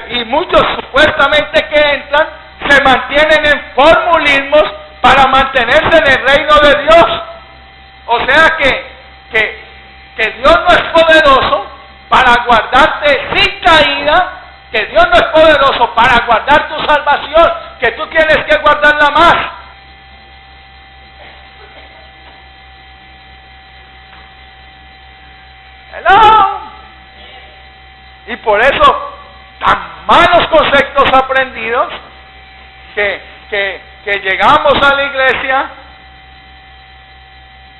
Y muchos supuestamente que entran se mantienen en formulismos para mantenerse en el reino de Dios. O sea que Dios no es poderoso para guardarte sin caída, que Dios no es poderoso para guardar tu salvación, que tú tienes que guardarla más. Hello. Y por eso tan malos conceptos aprendidos que llegamos a la iglesia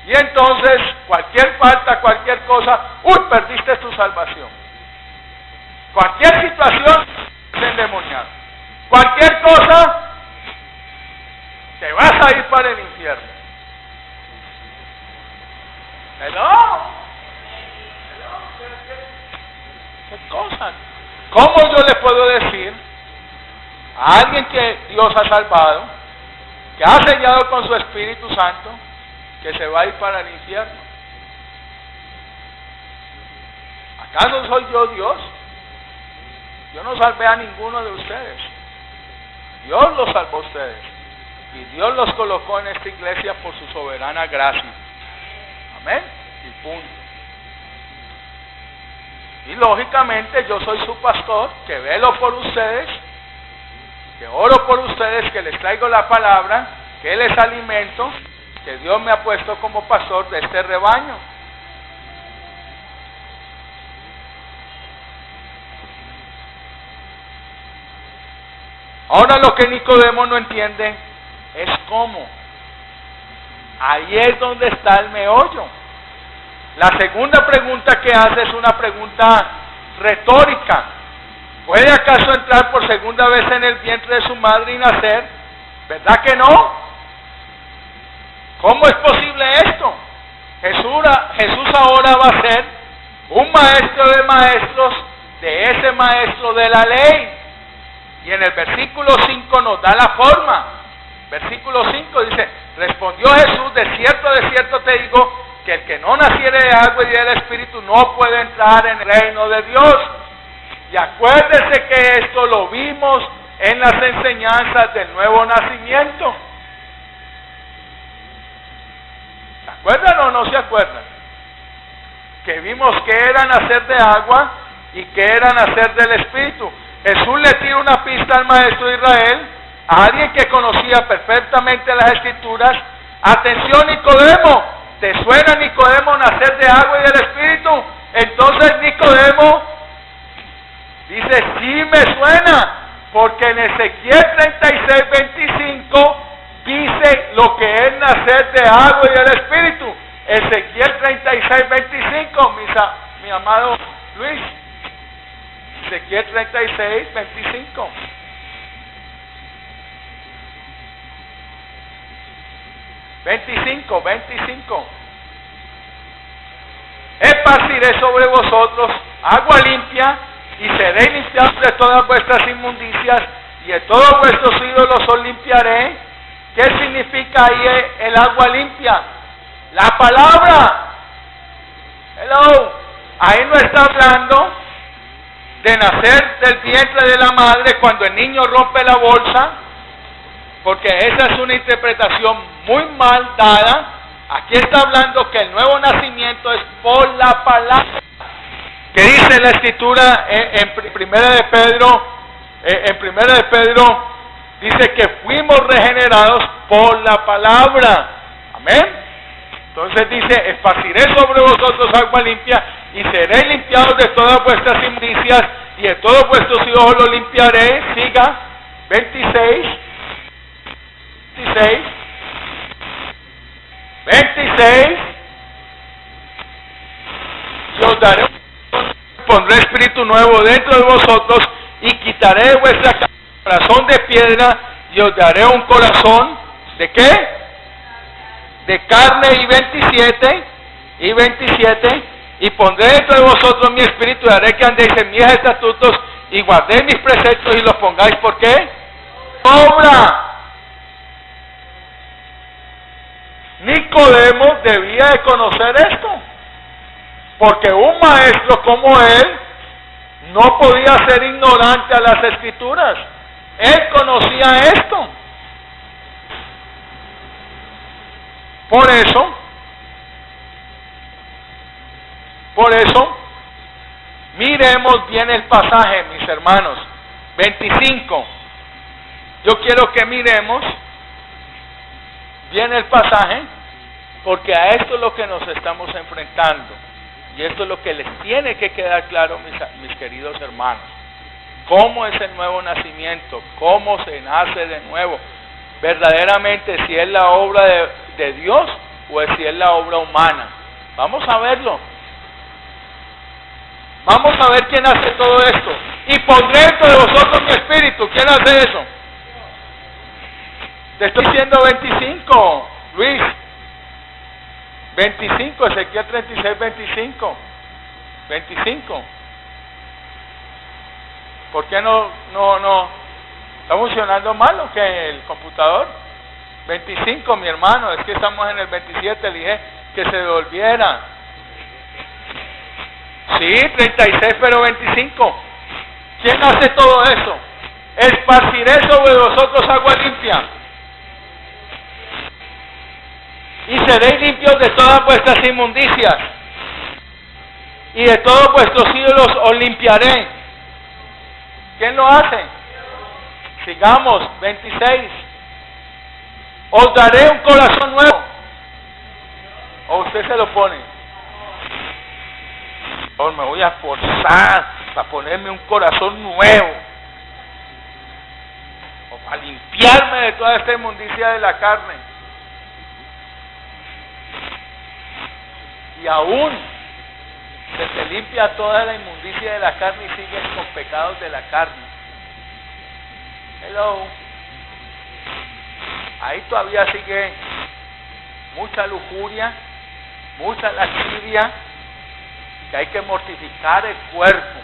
y entonces cualquier falta, cualquier cosa, perdiste tu salvación. Cualquier situación es endemoniada. Cualquier cosa, te vas a ir para el infierno. Hello. ¿Qué cosa? ¿Cómo yo le puedo decir a alguien que Dios ha salvado, que ha sellado con su Espíritu Santo, que se va a ir para el infierno? ¿Acaso soy yo Dios? Yo no salvé a ninguno de ustedes. Dios los salvó a ustedes. Y Dios los colocó en esta iglesia por su soberana gracia. Amén. Y punto. Y lógicamente yo soy su pastor, que velo por ustedes, que oro por ustedes, que les traigo la palabra, que les alimento, que Dios me ha puesto como pastor de este rebaño. Ahora lo que Nicodemo no entiende es cómo. Ahí es donde está el meollo. La segunda pregunta que hace es una pregunta retórica. ¿Puede acaso entrar por segunda vez en el vientre de su madre y nacer? ¿Verdad que no? ¿Cómo es posible esto? Jesús ahora va a ser un maestro de maestros, de ese maestro de la ley. Y en el versículo 5 nos da la forma. Versículo 5 dice: respondió Jesús, de cierto te digo, que el que no naciere de agua y del Espíritu no puede entrar en el reino de Dios. Y acuérdese que esto lo vimos en las enseñanzas del nuevo nacimiento. ¿Se acuerdan o no se acuerdan? Que vimos que era nacer de agua y que era nacer del Espíritu. Jesús le tira una pista al maestro de Israel a alguien que conocía perfectamente las Escrituras. Atención, Nicodemo, ¿te suena, Nicodemo, nacer de agua y del Espíritu? Entonces Nicodemo dice, sí me suena, porque en Ezequiel 36:25 dice lo que es nacer de agua y del Espíritu. Ezequiel 36:25, mi amado Luis. Ezequiel 36:25. Veinticinco. Esparciré sobre vosotros agua limpia, y seréis limpiados de todas vuestras inmundicias, y de todos vuestros ídolos os limpiaré. ¿Qué significa ahí el agua limpia? La palabra. Hello. Ahí no está hablando de nacer del vientre de la madre cuando el niño rompe la bolsa, porque esa es una interpretación muy mal dada. Aquí está hablando que el nuevo nacimiento es por la palabra. ¿Qué dice la Escritura en Primera de Pedro? Dice que fuimos regenerados por la palabra. Amén. Entonces dice, esparciré sobre vosotros agua limpia, y seréis limpiados de todas vuestras inmundicias, y de todos vuestros hijos los limpiaré. Siga. 26. Y os daré pondré espíritu nuevo dentro de vosotros, y quitaré de vuestra corazón de piedra, y os daré un corazón ¿de qué? De carne. Y 27, y pondré dentro de vosotros mi espíritu, y haré que andéis en mis estatutos, y guardéis mis preceptos, y los pongáis, ¿por qué? Obra. Nicodemo debía de conocer esto, porque un maestro como él no podía ser ignorante a las Escrituras. Él conocía esto. Por eso, miremos bien el pasaje, mis hermanos. 25. Yo quiero que miremos bien el pasaje, porque a esto es lo que nos estamos enfrentando. Y esto es lo que les tiene que quedar claro, mis queridos hermanos. ¿Cómo es el nuevo nacimiento? ¿Cómo se nace de nuevo? Verdaderamente, si es la obra de Dios o si es la obra humana. Vamos a verlo. Vamos a ver quién hace todo esto. Y pondré dentro de vosotros mi espíritu. ¿Quién hace eso? Te estoy diciendo 25, Luis. 25, Ezequiel 36:25. 25. ¿Por qué no está funcionando mal o qué el computador? 25, mi hermano, es que estamos en el 27, le dije que se devolviera. Sí, 36, pero 25. ¿Quién hace todo eso? Esparciré sobre vosotros agua limpia, y seréis limpios de todas vuestras inmundicias, y de todos vuestros ídolos os limpiaré. ¿Quién lo hace? Sigamos, 26. Os daré un corazón nuevo. ¿O usted se lo pone? Oh, me voy a forzar para ponerme un corazón nuevo, o para limpiarme de toda esta inmundicia de la carne. Y aún se te limpia toda la inmundicia de la carne y sigues con pecados de la carne. Hello. Ahí todavía sigue mucha lujuria, mucha lascivia, que hay que mortificar el cuerpo.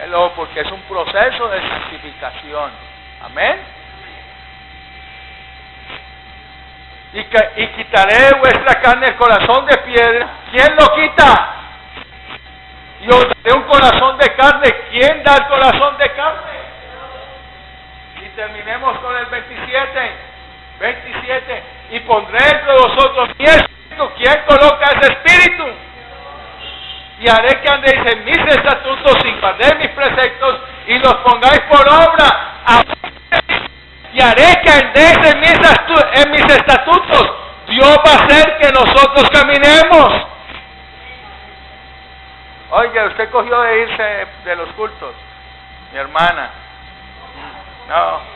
Hello, porque es un proceso de santificación. Amén. Y quitaré de vuestra carne el corazón de piedra. ¿Quién lo quita? Y os daré un corazón de carne. ¿Quién da el corazón de carne? Y terminemos con el 27. 27. Y pondré entre vosotros mi espíritu. ¿Quién coloca ese espíritu? Y haré que andéis en mis estatutos y guardéis mis preceptos y los pongáis por obra. y haré que andéis en mis estatutos. Dios va a hacer que nosotros caminemos. Oye, usted cogió de irse de los cultos, mi hermana. No.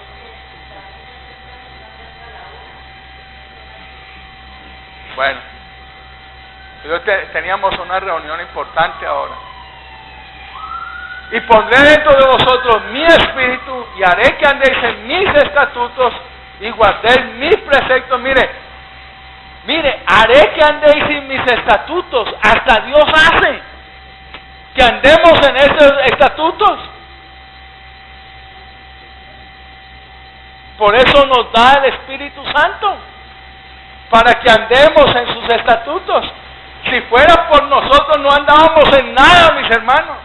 Bueno, teníamos una reunión importante ahora. Y pondré dentro de vosotros mi espíritu y haré que andéis en mis estatutos y guardéis mis preceptos. Mire, haré que andéis en mis estatutos. Hasta Dios hace que andemos en esos estatutos. Por eso nos da el Espíritu Santo, para que andemos en sus estatutos. Si fuera por nosotros no andábamos en nada, mis hermanos.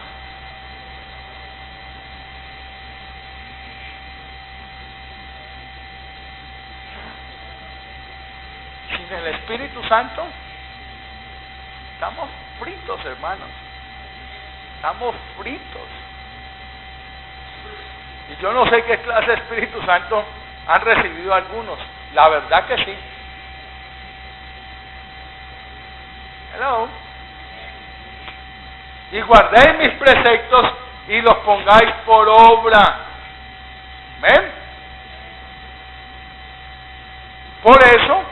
Sin el Espíritu Santo estamos fritos, hermanos. Estamos fritos. Y yo no sé qué clase de Espíritu Santo han recibido algunos. La verdad que sí. Hello. Y guardéis mis preceptos y los pongáis por obra. ¿Ven? Por eso,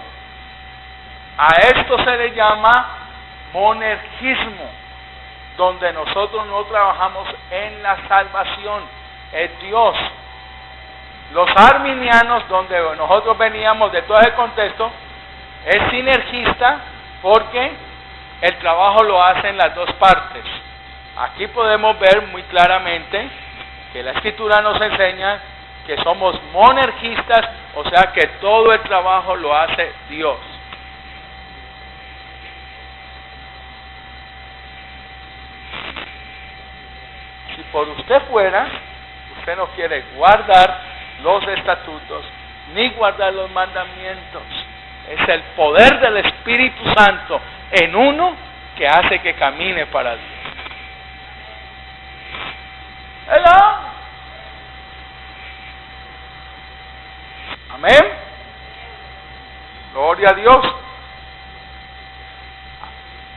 a esto se le llama monergismo, donde nosotros no trabajamos en la salvación, es Dios. Los arminianos, donde nosotros veníamos de todo ese contexto, es sinergista porque el trabajo lo hacen las dos partes. Aquí podemos ver muy claramente que la Escritura nos enseña que somos monergistas, o sea que todo el trabajo lo hace Dios. Si por usted fuera, usted no quiere guardar los estatutos ni guardar los mandamientos. Es el poder del Espíritu Santo en uno que hace que camine para Dios. ¿Hello? Amén. Gloria a Dios.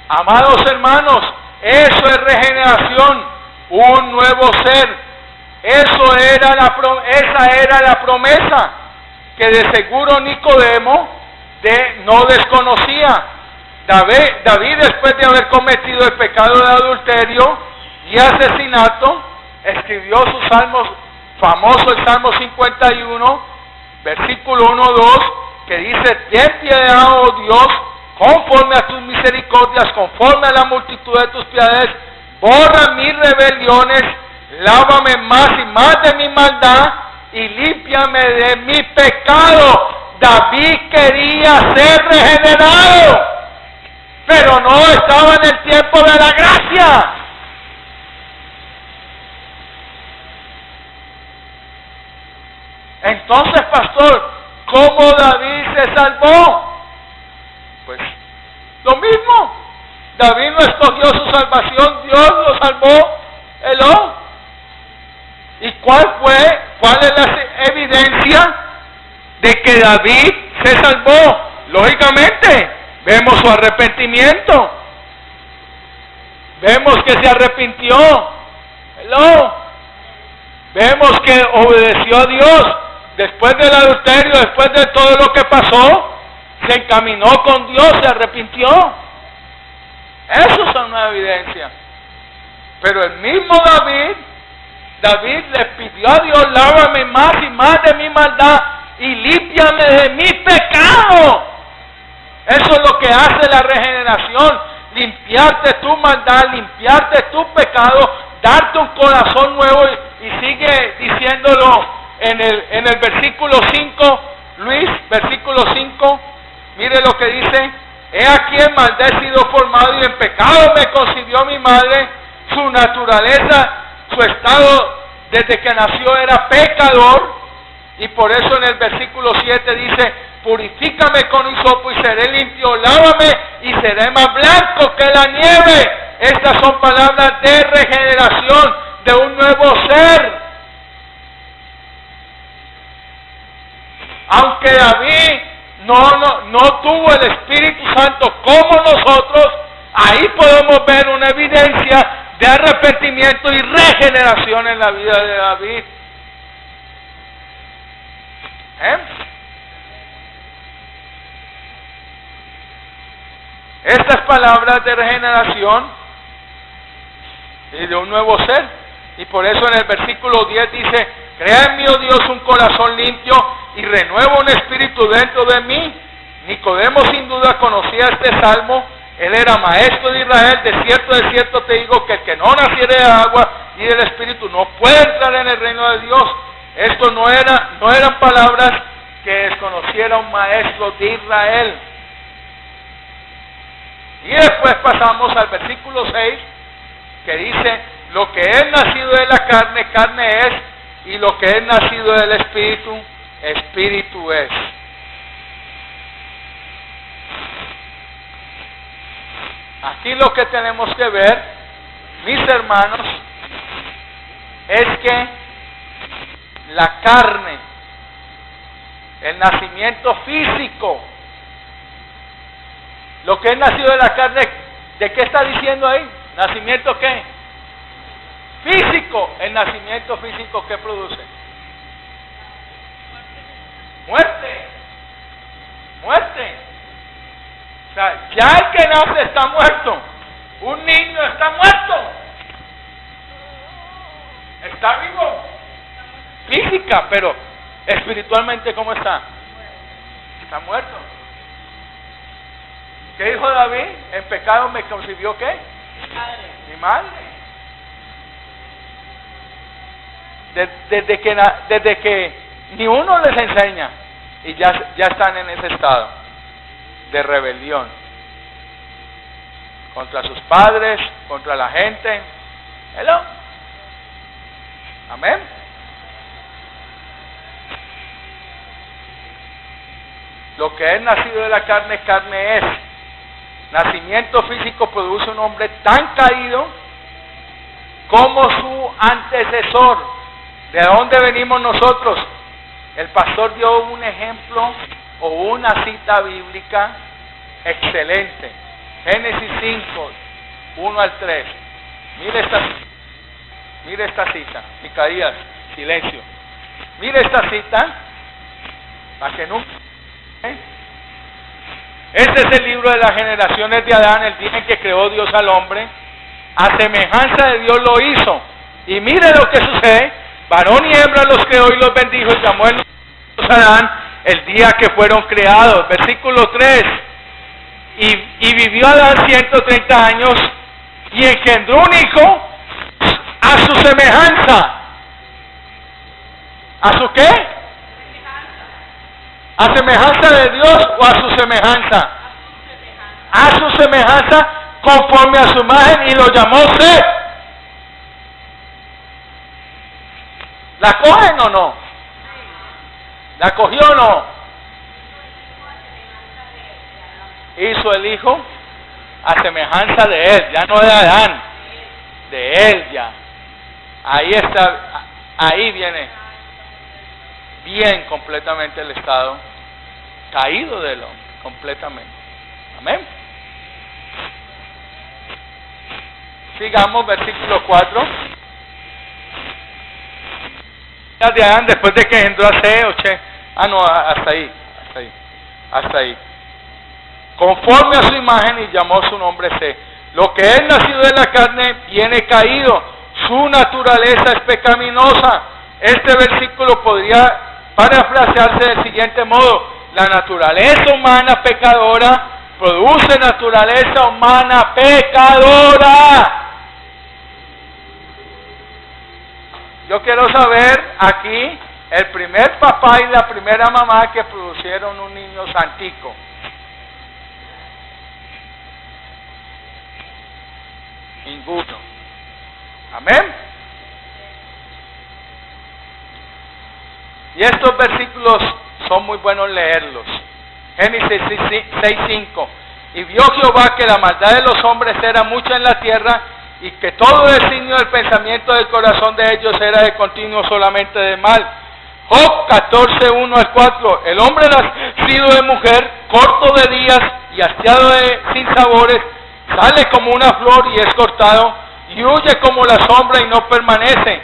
Amados hermanos, eso es regeneración, un nuevo ser. Esa era la promesa que de seguro Nicodemo no desconocía. David, después de haber cometido el pecado de adulterio y asesinato, escribió sus salmos, famoso el Salmo 51, versículo 1-2, que dice: ten piedad, oh Dios, conforme a tus misericordias, conforme a la multitud de tus piedades, borra mis rebeliones, lávame más y más de mi maldad y límpiame de mi pecado. David quería ser regenerado, pero no estaba en el tiempo de la gracia. Entonces, pastor, ¿cómo David se salvó? Pues lo mismo. David no escogió su salvación, Dios lo salvó. ¿Hello? ¿Y cuál es la evidencia de que David se salvó? Lógicamente, vemos su arrepentimiento. Vemos que se arrepintió. ¿Hello? Vemos que obedeció a Dios. Después del adulterio, después de todo lo que pasó, se encaminó con Dios, se arrepintió. Eso es una evidencia. Pero el mismo David le pidió a Dios: lávame más y más de mi maldad y límpiame de mi pecado. Eso es lo que hace la regeneración: limpiarte tu maldad, limpiarte tu pecado, darte un corazón nuevo. Y sigue diciéndolo en el versículo 5, Luis, versículo 5, mire lo que dice: he aquí en maldad he sido formado y en pecado me concibió mi madre. Su naturaleza, su estado desde que nació era pecador, y por eso en el versículo 7 dice: purifícame con hisopo y seré limpio, lávame y seré más blanco que la nieve. Estas son palabras de regeneración, de un nuevo ser. Aunque David no tuvo el Espíritu Santo como nosotros, ahí podemos ver una evidencia de arrepentimiento y regeneración en la vida de David. Estas palabras de regeneración y de un nuevo ser, y por eso en el versículo 10 dice: crea en mí, oh Dios, un corazón limpio y renueva un espíritu dentro de mí. Nicodemo sin duda conocía este salmo. Él era maestro de Israel. De cierto te digo que el que no naciere de agua y del espíritu no puede entrar en el reino de Dios. Esto no eran palabras que desconociera un maestro de Israel. Y después pasamos al versículo 6, que dice: lo que es nacido de la carne, carne es, y lo que es nacido del espíritu, espíritu es. Aquí lo que tenemos que ver, mis hermanos, es que la carne, el nacimiento físico, lo que es nacido de la carne, ¿de qué está diciendo ahí? ¿Nacimiento qué? Físico. El nacimiento físico, ¿qué produce? Muerte. Muerte. O sea, ya el que nace está muerto. Un niño está muerto. Está vivo. Física, pero espiritualmente, ¿cómo está? Está muerto. ¿Qué dijo David? En pecado me concibió ¿qué? Mi madre. Desde que ni uno les enseña y ya están en ese estado de rebelión contra sus padres, contra la gente. Hello. Amén. Lo que es nacido de la carne, carne es. Nacimiento físico produce un hombre tan caído como su antecesor. ¿De dónde venimos nosotros? El pastor dio un ejemplo o una cita bíblica excelente. Génesis 5, 1 al 3. Mire esta cita. Micaías, silencio. Mire esta cita, para que nunca... Este es el libro de las generaciones de Adán, el día en que creó Dios al hombre. A semejanza de Dios lo hizo. Y mire lo que sucede. Varón y hembra los creó y los bendijo y llamó el nombre de Adán el día que fueron creados. Versículo 3. Y vivió Adán 130 años y engendró un hijo a su semejanza. ¿A su qué? ¿A semejanza de Dios o a su semejanza? A su semejanza, conforme a su imagen, y lo llamó Set. ¿La cogen o no? ¿La cogió o no? Hizo el hijo a semejanza de él, ya no de Adán, de él ya. Ahí está, ahí viene bien completamente el estado caído del hombre, completamente. Amén. Sigamos, versículo 4. De Adán, después de que engendró a Set, hasta ahí. Conforme a su imagen, y llamó su nombre Set. Lo que es nacido de la carne viene caído, su naturaleza es pecaminosa. Este versículo podría parafrasearse del siguiente modo: la naturaleza humana pecadora produce naturaleza humana pecadora. Yo quiero saber aquí el primer papá y la primera mamá que producieron un niño santico. Ninguno. Amén. Y estos versículos son muy buenos leerlos. Génesis 6:5. Y vio Jehová que la maldad de los hombres era mucha en la tierra, y que todo designio del pensamiento del corazón de ellos era de continuo solamente de mal. Job 14, 1 al 4. El hombre nacido de mujer, corto de días y hastiado de sinsabores, sale como una flor y es cortado, y huye como la sombra y no permanece.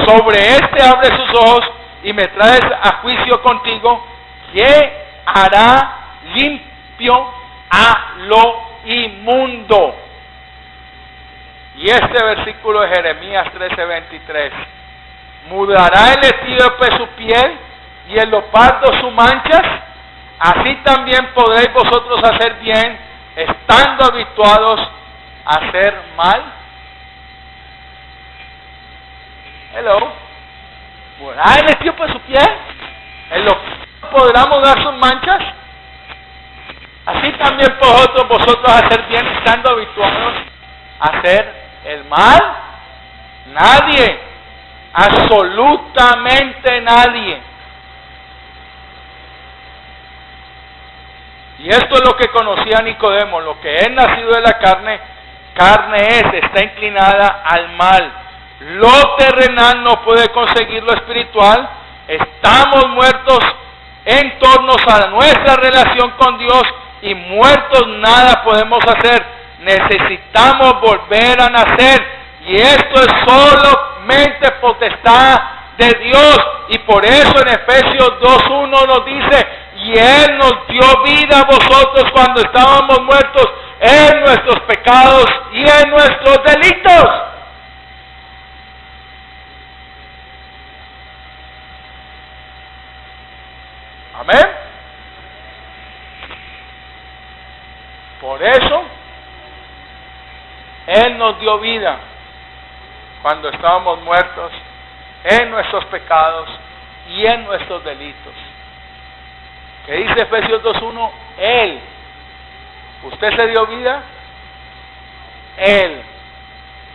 Sobre este abre sus ojos y me traes a juicio contigo, que hará limpio a lo inmundo. Y este versículo de Jeremías 13:23. Mudará el etíope su piel y el leopardo sus manchas, así también podréis vosotros hacer bien, estando habituados a hacer mal. Hello. ¿Mudará el etíope su piel? ¿El leopardo podrá mudar sus manchas? Así también vosotros hacer bien, estando habituados a hacer el mal. Nadie, absolutamente nadie. Y esto es lo que conocía Nicodemo: lo que es nacido de la carne, carne es, está inclinada al mal. Lo terrenal no puede conseguir lo espiritual. Estamos muertos en torno a nuestra relación con Dios, y muertos nada podemos hacer. Necesitamos volver a nacer, y esto es solamente potestad de Dios. Y por eso en Efesios 2:1 nos dice: y Él nos dio vida a vosotros cuando estábamos muertos en nuestros pecados y en nuestros delitos. Amén. Por eso Él nos dio vida cuando estábamos muertos en nuestros pecados y en nuestros delitos. ¿Qué dice Efesios 2:1? Él. ¿Usted se dio vida? Él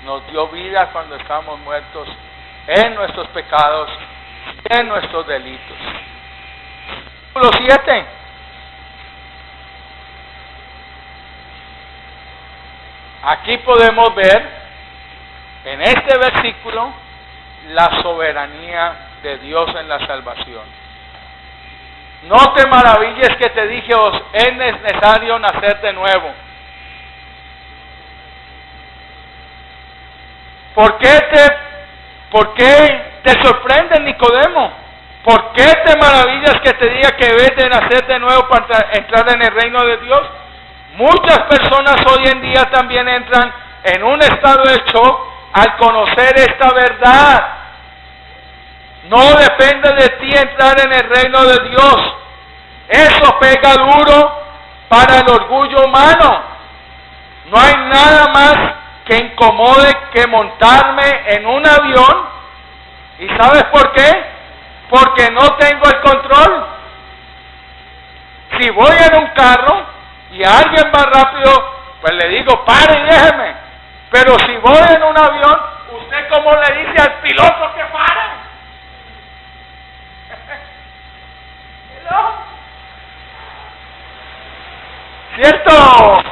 nos dio vida cuando estábamos muertos en nuestros pecados y en nuestros delitos. Versículo 7. Aquí podemos ver en este versículo la soberanía de Dios en la salvación. No te maravilles que te dije, os es necesario nacer de nuevo. ¿Por qué te sorprende, Nicodemo? ¿Por qué te maravillas que te diga que debes de nacer de nuevo para entrar en el reino de Dios? Muchas personas hoy en día también entran en un estado de shock al conocer esta verdad. No depende de ti entrar en el reino de Dios. Eso pega duro para el orgullo humano. No hay nada más que incomode que montarme en un avión. ¿Y sabes por qué? Porque no tengo el control. Si voy en un carro y alguien va rápido, pues le digo, pare y déjeme. Pero si voy en un avión, ¿usted cómo le dice al piloto que pare? ¿No? ¿Cierto?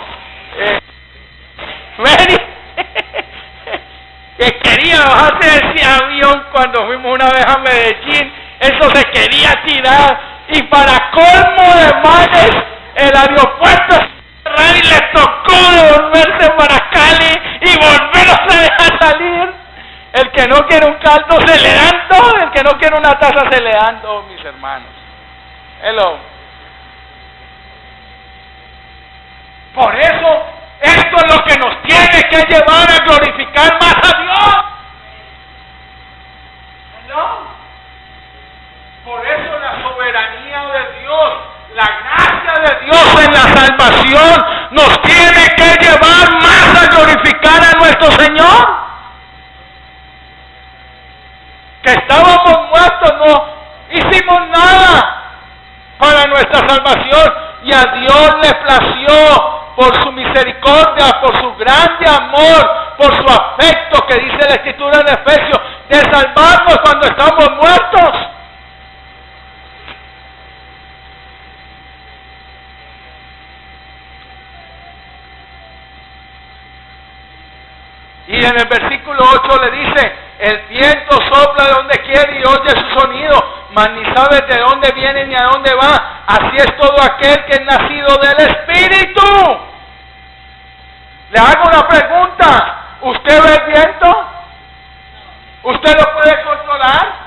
Mary, que quería bajarse de ese avión cuando fuimos una vez a Medellín, eso se quería tirar, y para colmo de males, el aeropuerto cerrado y le tocó devolverse para Cali y volverse a dejar salir. El que no quiere un caldo se le dan todo, el que no quiere una taza se le dan todo, mis hermanos. Hello. Por eso, esto es lo que nos tiene que llevar a glorificar más a Dios. Hello. Por eso la soberanía de Dios, la gracia de Dios en la salvación nos tiene que llevar más a glorificar a nuestro Señor. Que estábamos muertos, no hicimos nada para nuestra salvación, y a Dios le plació por su misericordia, por su grande amor, por su afecto, que dice la Escritura en Efesios, de salvarnos cuando estamos muertos. Y en el versículo 8 le dice: el viento sopla de donde quiere y oye su sonido, mas ni sabes de dónde viene ni a dónde va. Así es todo aquel que es nacido del Espíritu. Le hago una pregunta. ¿Usted ve el viento? ¿Usted lo puede controlar?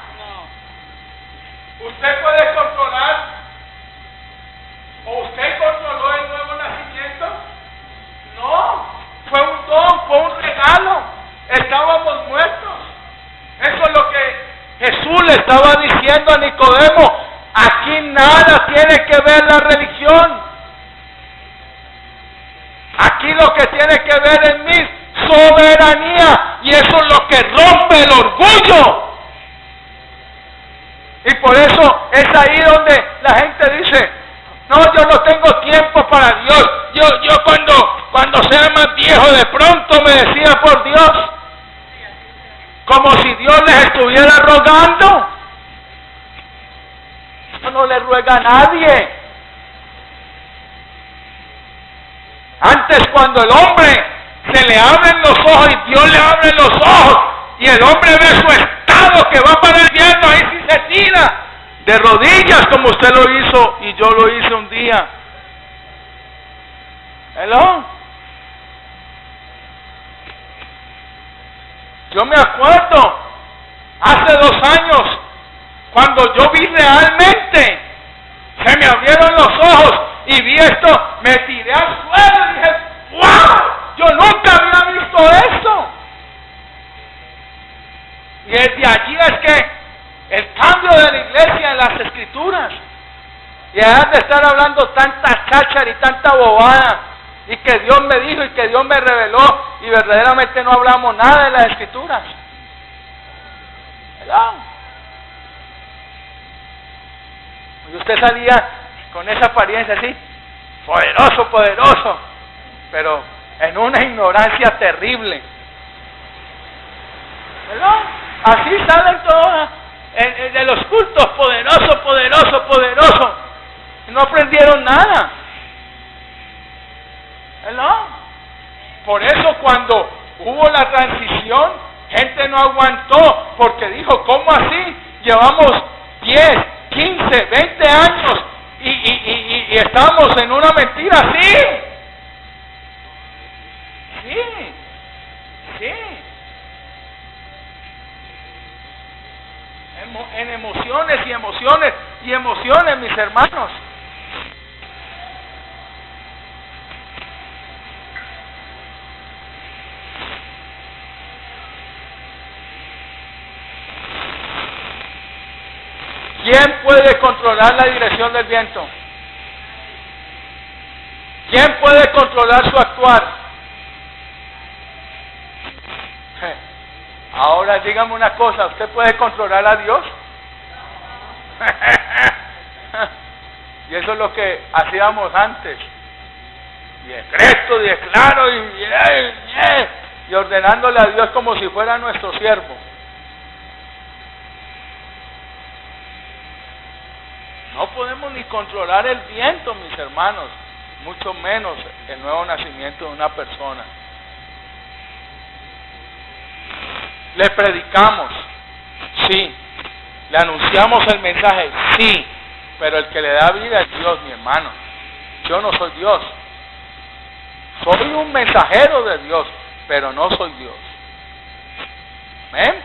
¿Usted puede controlar? ¿O usted controló el nuevo nacimiento? No. Fue un don, fue un regalo. Estábamos muertos. Eso es lo que Jesús le estaba diciendo a Nicodemo. Aquí nada tiene que ver la religión. Aquí lo que tiene que ver es mi soberanía. Y eso es lo que rompe el orgullo. Y por eso es ahí donde la gente dice, no, yo no tengo tiempo para Dios. Yo cuando sea más viejo de pronto me decida por Dios. Como si Dios les estuviera rogando. Dios no le ruega a nadie. Antes, cuando el hombre se le abren los ojos y Dios le abre los ojos y el hombre ve su estado que va para el infierno, ahí sí se tira de rodillas como usted lo hizo y yo lo hice un día. ¿Hello? Yo me acuerdo hace 2 años cuando yo vi realmente, se me abrieron los ojos y vi esto, me tiré al suelo y dije, ¡wow! Yo nunca había visto esto. Y desde allí es que el cambio de la iglesia en las escrituras, y además de estar hablando tanta cháchara y tanta bobada, y que Dios me dijo y que Dios me reveló, y verdaderamente no hablamos nada de las escrituras. ¿Verdad? Y usted salía con esa apariencia así, poderoso, poderoso, pero en una ignorancia terrible. ¿Verdad? Así salen todos de los cultos, poderoso, poderoso, poderoso. Y no aprendieron nada. ¿Verdad? Por eso cuando hubo la transición, gente no aguantó, porque dijo, ¿cómo así? Llevamos 10, 15, 20 años y estamos en una mentira así. Sí. En emociones y emociones y emociones, mis hermanos. ¿Quién puede controlar la dirección del viento? ¿Quién puede controlar su actuar? Ahora dígame una cosa, ¿usted puede controlar a Dios? Y eso es lo que hacíamos antes. Y decreto, declaro y ordenándole a Dios como si fuera nuestro siervo. No podemos ni controlar el viento, mis hermanos, mucho menos el nuevo nacimiento de una persona. Le predicamos, sí. Le anunciamos el mensaje, sí. Pero el que le da vida es Dios, mi hermano. Yo no soy Dios. Soy un mensajero de Dios, pero no soy Dios. ¿Ven?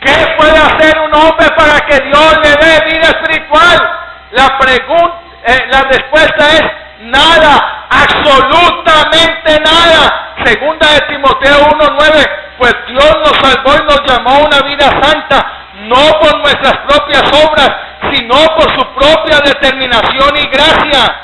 ¿Qué puede hacer un hombre para que Dios le dé vida espiritual? La respuesta es nada, absolutamente nada. Segunda de Timoteo 1:9, pues Dios nos salvó y nos llamó a una vida santa, no por nuestras propias obras, sino por su propia determinación y gracia.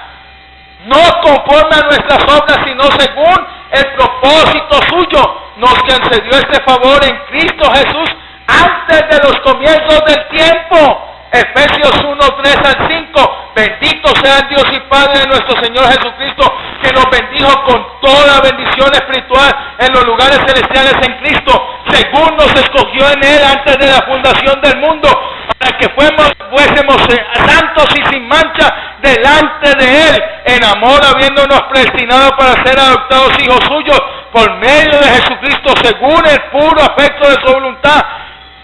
No conforme a nuestras obras, sino según el propósito suyo. Nos concedió este favor en Cristo Jesús antes de los comienzos del tiempo. Efesios 1:3-5. Bendito sea el Dios y Padre de nuestro Señor Jesucristo, que nos bendijo con toda bendición espiritual en los lugares celestiales en Cristo, según nos escogió en Él antes de la fundación del mundo, para que fuésemos santos y sin mancha delante de Él, en amor habiéndonos predestinado para ser adoptados hijos suyos por medio de Jesucristo, según el puro afecto de su voluntad.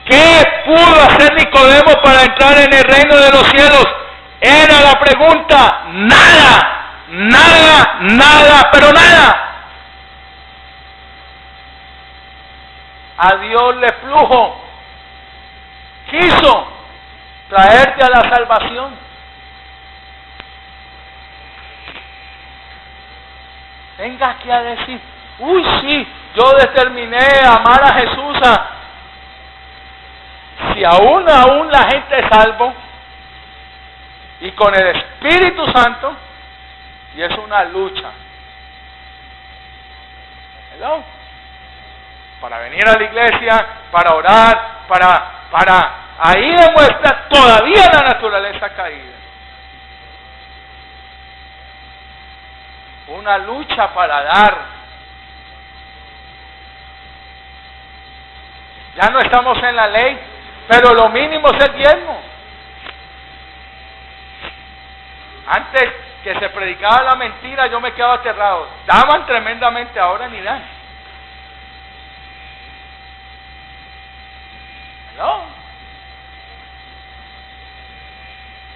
¿Qué pudo hacer Nicodemo para entrar en el reino de los cielos? Era la pregunta. Nada, nada, nada, pero nada. A Dios le plujo, quiso traerte a la salvación. Venga aquí a decir, uy sí, yo determiné amar a Jesús. Si aún la gente es salvo y con el Espíritu Santo, y es una lucha. ¿Hello? Para venir a la iglesia, para orar, para ahí demuestra todavía la naturaleza caída. Una lucha para dar. Ya no estamos en la ley, pero lo mínimo es el diezmo. Antes que se predicaba la mentira, yo me quedaba aterrado. Daban tremendamente, ahora ni dan. ¿No?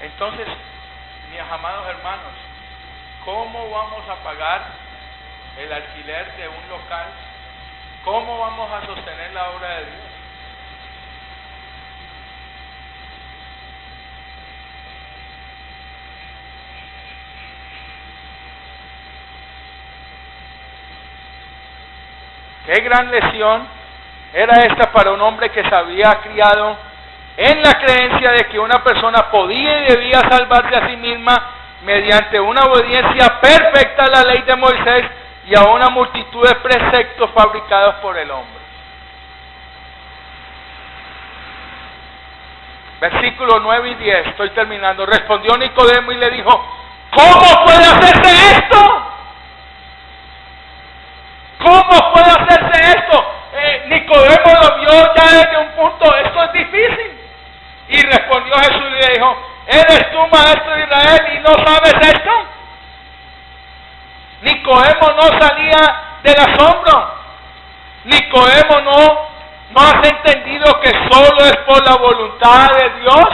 Entonces, mis amados hermanos, ¿cómo vamos a pagar el alquiler de un local? ¿Cómo vamos a sostener la obra de Dios? Qué gran lección era esta para un hombre que se había criado en la creencia de que una persona podía y debía salvarse a sí misma mediante una obediencia perfecta a la ley de Moisés y a una multitud de preceptos fabricados por el hombre. Versículos 9 y 10, estoy terminando. Respondió Nicodemo y le dijo, ¿cómo puede hacerse esto? ¿Cómo puede hacerse esto? Nicodemo lo vio ya desde un punto, esto es difícil. Y respondió Jesús y le dijo, ¿eres tú maestro de Israel y no sabes esto? Nicodemo no salía del asombro. Nicodemo no has entendido que solo es por la voluntad de Dios.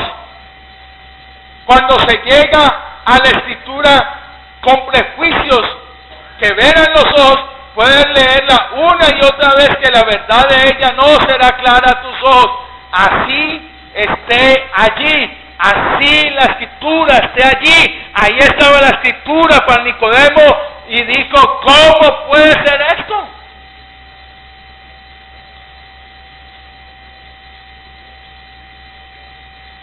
Cuando se llega a la escritura con prejuicios que verán los ojos, puedes leerla una y otra vez que la verdad de ella no será clara a tus ojos. Así esté allí, así la escritura esté allí. Ahí estaba la escritura para Nicodemo y dijo, ¿cómo puede ser esto?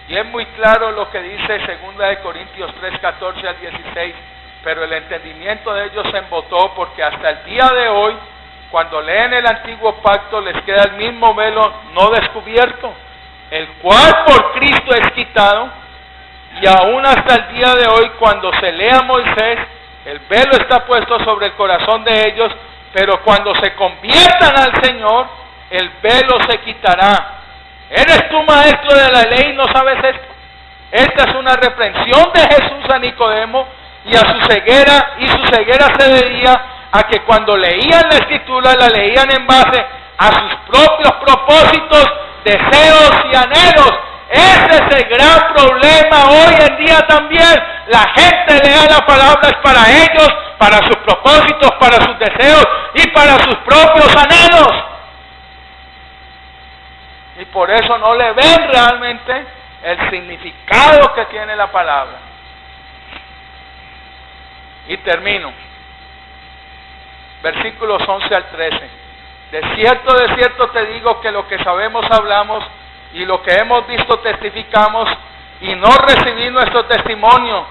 Y es muy claro lo que dice 2 Corintios 3, 14 al 16. Pero el entendimiento de ellos se embotó porque hasta el día de hoy, cuando leen el antiguo pacto, les queda el mismo velo no descubierto, el cual por Cristo es quitado, y aún hasta el día de hoy, cuando se lea Moisés, el velo está puesto sobre el corazón de ellos, pero cuando se conviertan al Señor, el velo se quitará. ¿Eres tú maestro de la ley y no sabes esto? Esta es una reprensión de Jesús a Nicodemo, y a su ceguera, y su ceguera se debía a que cuando leían la escritura, la leían en base a sus propios propósitos, deseos y anhelos. Ese es el gran problema hoy en día también. La gente lee las palabras para ellos, para sus propósitos, para sus deseos y para sus propios anhelos. Y por eso no le ven realmente el significado que tiene la palabra. Y termino. Versículos 11 al 13. De cierto te digo que lo que sabemos hablamos y lo que hemos visto testificamos y no recibí nuestro testimonio.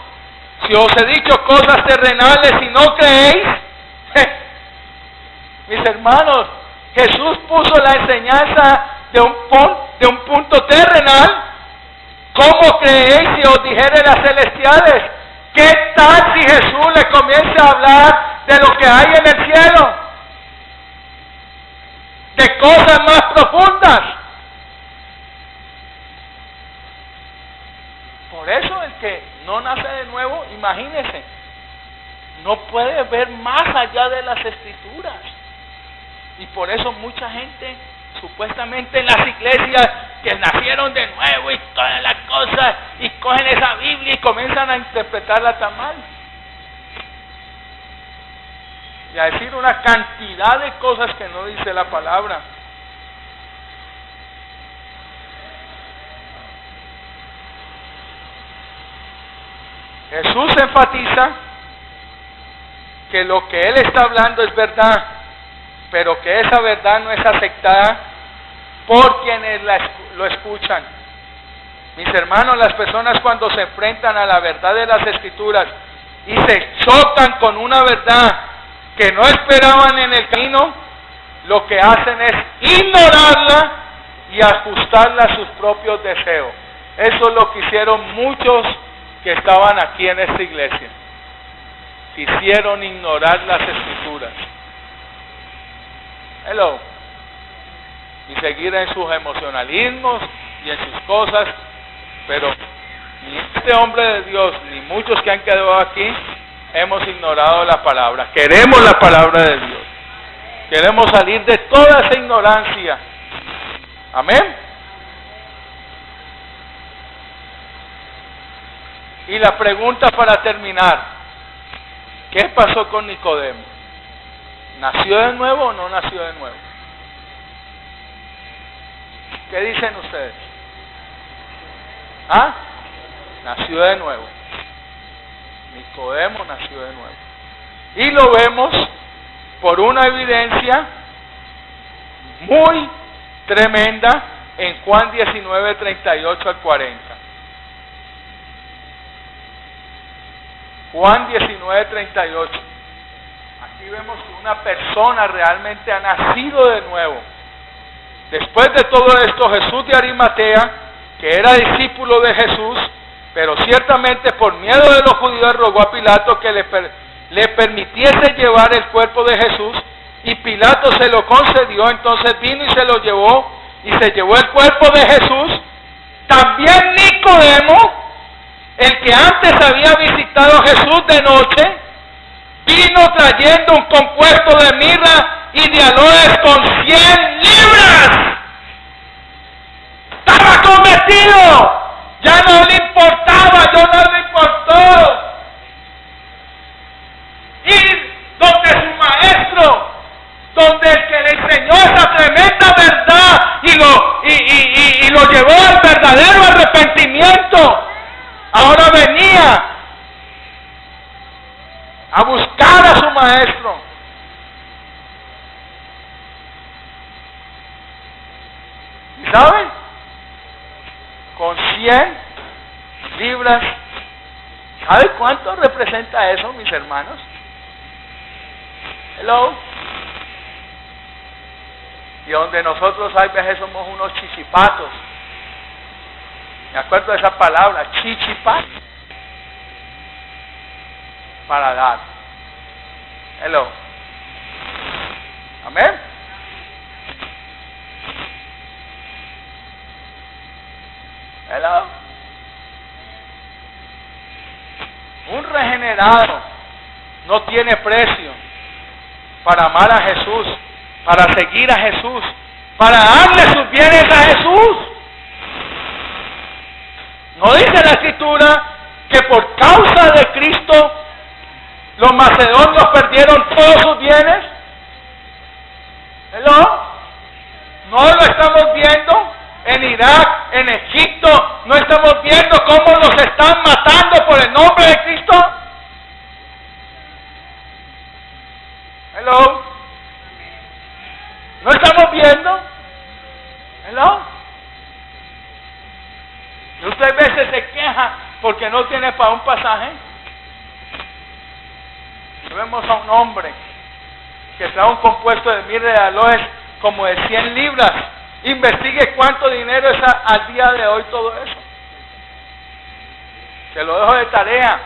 Si os he dicho cosas terrenales y no creéis, mis hermanos, Jesús puso la enseñanza de un punto terrenal. ¿Cómo creéis si os dijere las celestiales? ¿Qué tal si Jesús le comienza a hablar de lo que hay en el cielo? De cosas más profundas. Por eso el que no nace de nuevo, imagínese, no puede ver más allá de las escrituras. Y por eso mucha gente, supuestamente en las iglesias, que nacieron de nuevo y todas las cosas, y cogen esa Biblia y comienzan a interpretarla tan mal. Y a decir una cantidad de cosas que no dice la palabra. Jesús enfatiza que lo que Él está hablando es verdad, pero que esa verdad no es aceptada por quienes lo escuchan. Mis hermanos, las personas cuando se enfrentan a la verdad de las Escrituras y se chocan con una verdad que no esperaban en el camino, lo que hacen es ignorarla y ajustarla a sus propios deseos. Eso es lo que hicieron muchos que estaban aquí en esta iglesia. Quisieron ignorar las Escrituras. Hello. Y seguir en sus emocionalismos y en sus cosas, pero ni este hombre de Dios, ni muchos que han quedado aquí, hemos ignorado la palabra. Queremos la palabra de Dios. Queremos salir de toda esa ignorancia. Amén. Y la pregunta para terminar: ¿qué pasó con Nicodemo? ¿Nació de nuevo o no nació de nuevo? ¿Qué dicen ustedes? ¿Ah? Nació de nuevo. Nicodemo nació de nuevo. Y lo vemos por una evidencia muy tremenda en Juan 19, 38 al 40. Juan 19, 38. Aquí vemos que una persona realmente ha nacido de nuevo. Después de todo esto, Jesús de Arimatea, que era discípulo de Jesús, pero ciertamente por miedo de los judíos, rogó a Pilato que le permitiese llevar el cuerpo de Jesús, y Pilato se lo concedió. Entonces vino y se lo llevó, y se llevó el cuerpo de Jesús. También Nicodemo, el que antes había visitado a Jesús de noche, vino trayendo un compuesto de mirra y de aloes con 100 libras. Estaba convertido. Ya no le importaba, ya no le importó ir donde su maestro, donde el que le enseñó esa tremenda verdad y lo llevó al verdadero arrepentimiento. Ahora venía a buscar a su maestro. ¿Y saben? Con 100 libras. ¿Sabe cuánto representa eso, mis hermanos? Hello. Y donde nosotros hay veces somos unos chichipatos. Me acuerdo de esa palabra, chichipatos. Para dar. Hello. Amén. Hello. Un regenerado no tiene precio para amar a Jesús, para seguir a Jesús, para darle sus bienes a Jesús. ¿No dice la Escritura que por causa de Cristo los macedonios perdieron todos sus bienes? ¿Hello? ¿No lo estamos viendo? En Irak, en Egipto, no estamos viendo cómo los están matando por el nombre de Cristo. Hello. ¿No estamos viendo? Hello. Y usted a veces se queja porque no tiene para un pasaje. Vemos a un hombre que trae un compuesto de mirra de aloes como de 100 libras. Investigue cuánto dinero es al día de hoy todo eso. Se lo dejo de tarea.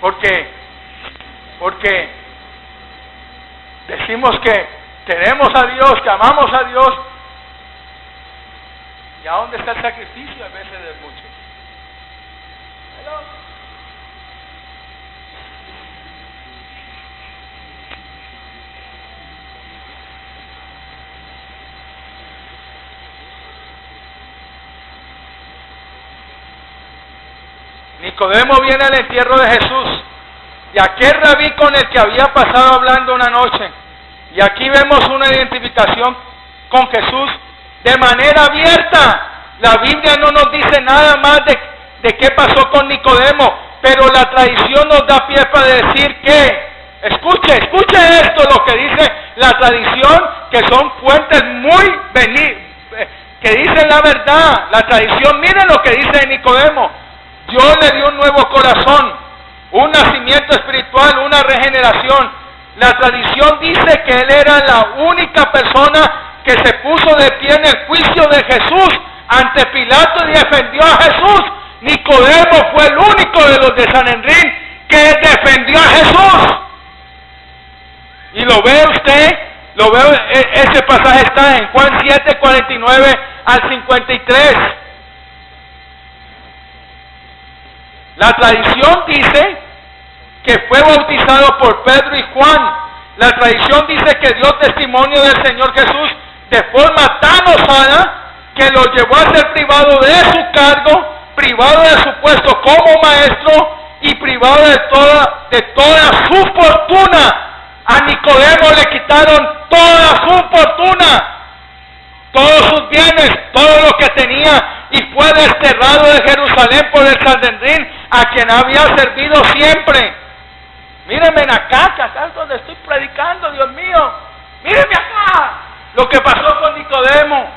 Porque decimos que tenemos a Dios, que amamos a Dios. ¿Y a dónde está el sacrificio a veces de muchos? Nicodemo viene al entierro de Jesús, y aquel rabí con el que había pasado hablando una noche. Y aquí vemos una identificación con Jesús de manera abierta. La Biblia no nos dice nada más de qué pasó con Nicodemo, pero la tradición nos da pie para decir que, escuche esto, lo que dice la tradición, que son fuentes muy que dicen la verdad. La tradición, miren lo que dice de Nicodemo: Dios le dio un nuevo corazón, un nacimiento espiritual, una regeneración. La tradición dice que él era la única persona que se puso de pie en el juicio de Jesús ante Pilato y defendió a Jesús. Nicodemo fue el único de los de Sanedrín que defendió a Jesús. Y lo ve usted, ese pasaje está en Juan 7, 49 al 53. La tradición dice que fue bautizado por Pedro y Juan. La tradición dice que dio testimonio del Señor Jesús de forma tan osada que lo llevó a ser privado de su cargo, privado de su puesto como maestro y privado de toda su fortuna. A Nicodemo le quitaron toda su fortuna, todos sus bienes, todo lo que tenía, y fue desterrado de Jerusalén por el Sanedrín, a quien había servido siempre. Mírenme acá es donde estoy predicando, Dios mío. Mírenme acá lo que pasó con Nicodemo.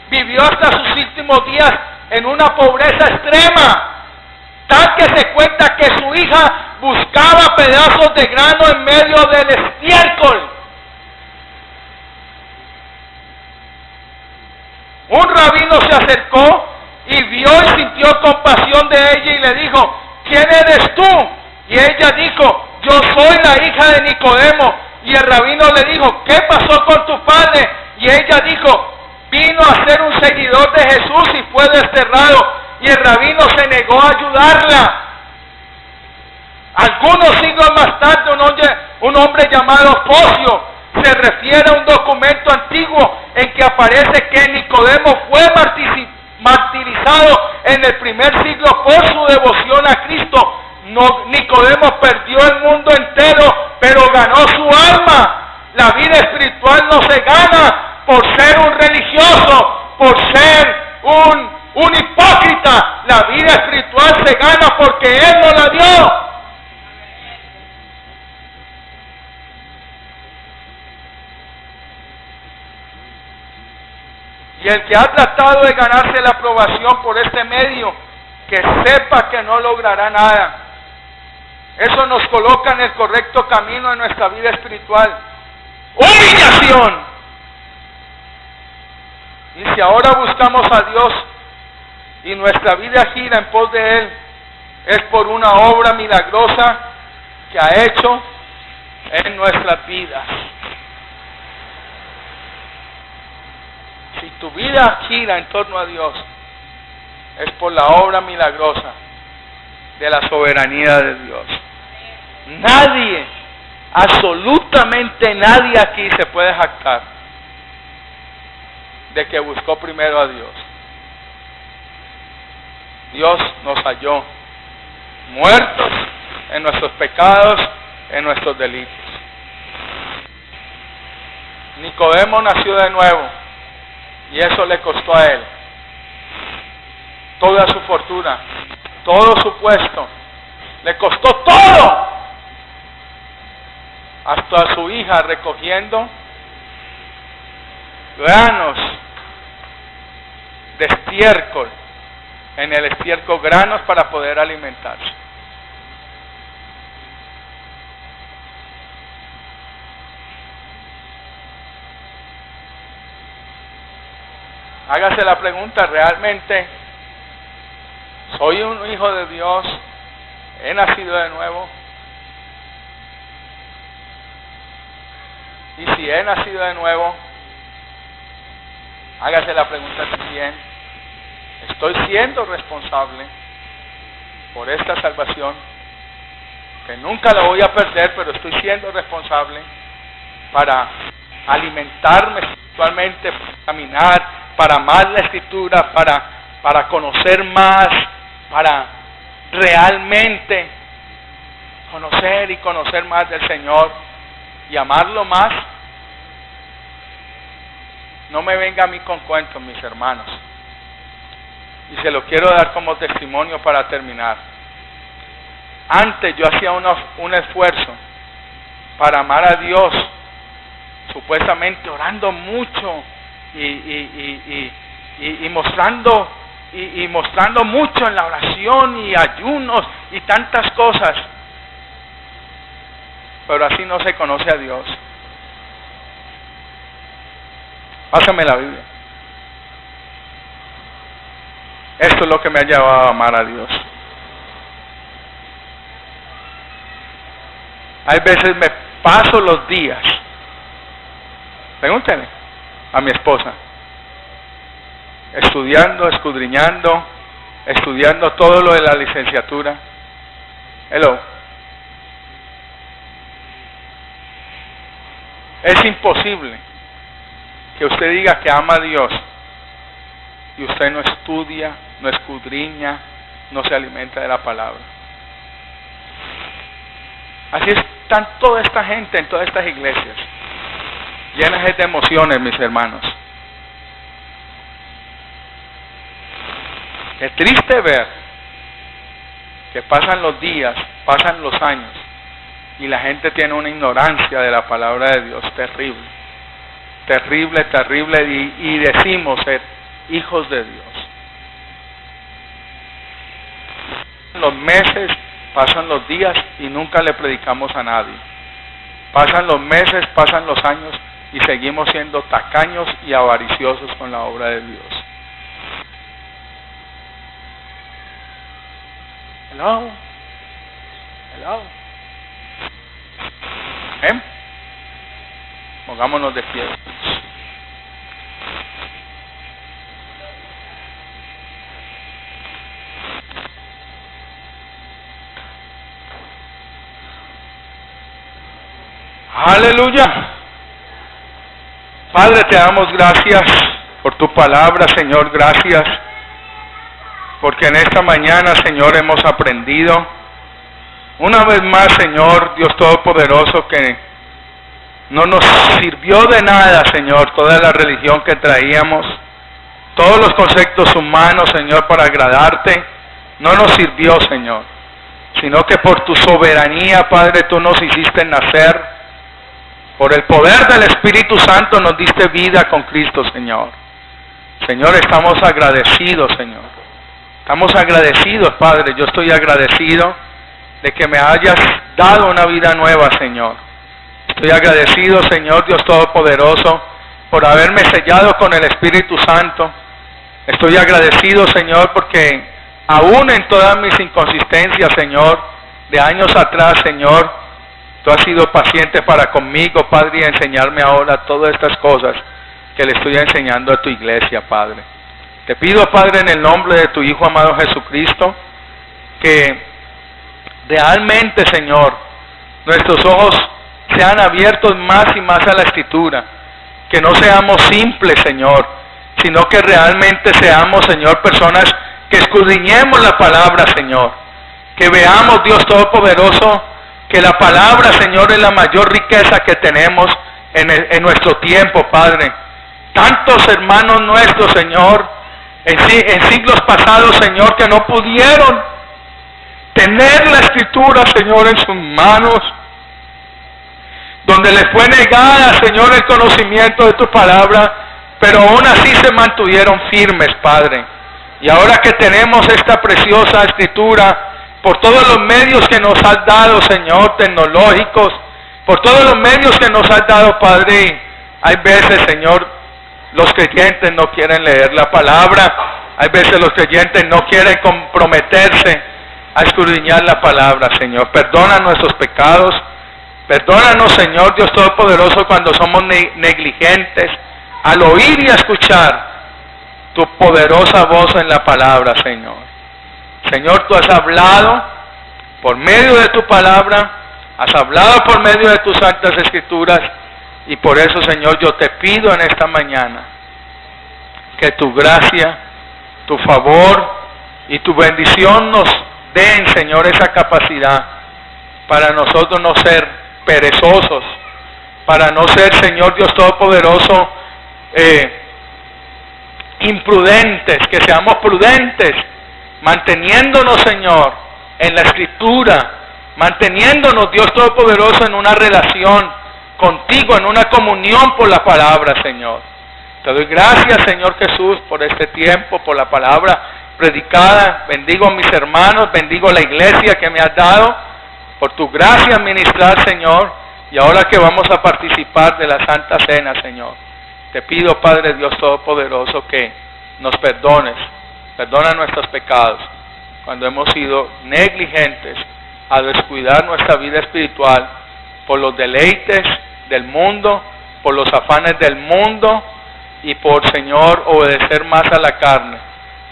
Vivió hasta sus últimos días en una pobreza extrema, tal que se cuenta que su hija buscaba pedazos de grano en medio del estiércol. Un rabino se acercó y vio y sintió compasión de ella y le dijo: ¿quién eres tú? Y ella dijo: yo soy la hija de Nicodemo. Y el rabino le dijo: ¿qué pasó con tu padre? Y ella dijo: vino a ser un seguidor de Jesús y fue desterrado. Y el rabino se negó a ayudarla. Algunos siglos más tarde, un hombre llamado Focio se refiere a un documento antiguo en que aparece que Nicodemo fue martirizado en el primer siglo por su devoción a Cristo. Nicodemo perdió el mundo entero, pero ganó su alma. La vida espiritual no se gana por ser un religioso, por ser un hipócrita. La vida espiritual se gana porque Él nos la dio. Y el que ha tratado de ganarse la aprobación por este medio, que sepa que no logrará nada. Eso nos coloca en el correcto camino en nuestra vida espiritual. ¡Humillación! Y si ahora buscamos a Dios y nuestra vida gira en pos de Él, es por una obra milagrosa que ha hecho en nuestras vidas. Si tu vida gira en torno a Dios, es por la obra milagrosa de la soberanía de Dios. Nadie, absolutamente nadie aquí se puede jactar de que buscó primero a Dios. Dios nos halló muertos en nuestros pecados, en nuestros delitos. Nicodemo nació de nuevo y eso le costó a él toda su fortuna, todo su puesto, le costó todo, hasta a su hija recogiendo granos de estiércol, en el estiércol granos para poder alimentarse. Hágase la pregunta: ¿realmente soy un hijo de Dios? ¿He nacido de nuevo? Y si he nacido de nuevo, hágase la pregunta también: ¿estoy siendo responsable por esta salvación? Que nunca la voy a perder, pero estoy siendo responsable para alimentarme espiritualmente, para caminar, para amar la Escritura, para para conocer más, para realmente conocer y conocer más del Señor y amarlo más, no me venga a mí con cuentos, mis hermanos. Y se lo quiero dar como testimonio para terminar. Antes yo hacía un esfuerzo para amar a Dios, supuestamente orando mucho y mostrando mucho en la oración y ayunos y tantas cosas. Pero así no se conoce a Dios. Pásame la Biblia. Esto es lo que me ha llevado a amar a Dios. Hay veces me paso los días, pregúntenle a mi esposa, estudiando, escudriñando, estudiando todo lo de la licenciatura. Hello. Es imposible que usted diga que ama a Dios y usted no estudia, no escudriña, no se alimenta de la palabra. Así están toda esta gente en todas estas iglesias, llenas de emociones, mis hermanos. Es triste ver que pasan los días, pasan los años, y la gente tiene una ignorancia de la palabra de Dios terrible, terrible, terrible, y decimos ser hijos de Dios. Los meses, pasan los días y nunca le predicamos a nadie. Pasan los meses, pasan los años y seguimos siendo tacaños y avariciosos con la obra de Dios. Hello. Hello. Pongámonos de pie. Aleluya. Padre, te damos gracias por tu palabra, Señor. Gracias porque en esta mañana, Señor, hemos aprendido una vez más, Señor, Dios Todopoderoso, que no nos sirvió de nada, Señor, toda la religión que traíamos, todos los conceptos humanos, Señor, para agradarte, no nos sirvió, Señor, sino que por tu soberanía, Padre, tú nos hiciste nacer. Por el poder del Espíritu Santo nos diste vida con Cristo, Señor. Señor, estamos agradecidos, Señor. Estamos agradecidos, Padre. Yo estoy agradecido de que me hayas dado una vida nueva, Señor. Estoy agradecido, Señor Dios Todopoderoso, por haberme sellado con el Espíritu Santo. Estoy agradecido, Señor, porque aún en todas mis inconsistencias, Señor, de años atrás, Señor, tú has sido paciente para conmigo, Padre, y enseñarme ahora todas estas cosas que le estoy enseñando a tu iglesia, Padre. Te pido, Padre, en el nombre de tu Hijo amado Jesucristo, que realmente, Señor, nuestros ojos sean abiertos más y más a la Escritura. Que no seamos simples, Señor, sino que realmente seamos, Señor, personas que escudriñemos la palabra, Señor. Que veamos, Dios Todopoderoso, que la palabra, Señor, es la mayor riqueza que tenemos en nuestro tiempo, Padre. Tantos hermanos nuestros, Señor, en siglos pasados, Señor, que no pudieron tener la Escritura, Señor, en sus manos, donde les fue negada, Señor, el conocimiento de tu palabra, pero aún así se mantuvieron firmes, Padre. Y ahora que tenemos esta preciosa Escritura, por todos los medios que nos has dado, Señor, tecnológicos, por todos los medios que nos has dado, Padre, hay veces, Señor, los creyentes no quieren leer la palabra, hay veces los creyentes no quieren comprometerse a escudriñar la palabra, Señor. Perdona nuestros pecados, perdónanos, Señor Dios Todopoderoso, cuando somos negligentes al oír y a escuchar tu poderosa voz en la palabra, Señor. Señor, tú has hablado por medio de tu palabra, has hablado por medio de tus santas escrituras, y por eso, Señor, yo te pido en esta mañana que tu gracia tu favor y tu bendición nos den, Señor, esa capacidad para nosotros no ser perezosos, para no ser, Señor Dios Todopoderoso, imprudentes, que seamos prudentes, manteniéndonos, Señor, en la Escritura, manteniéndonos, Dios Todopoderoso, en una relación contigo, en una comunión por la palabra, Señor. Te doy gracias, Señor Jesús, por este tiempo, por la palabra predicada. Bendigo a mis hermanos, bendigo a la iglesia que me has dado, por tu gracia administrar, Señor. Y ahora que vamos a participar de la Santa Cena, Señor, te pido, Padre Dios Todopoderoso, que nos perdones, perdona nuestros pecados, cuando hemos sido negligentes a descuidar nuestra vida espiritual por los deleites del mundo, por los afanes del mundo y por, Señor, obedecer más a la carne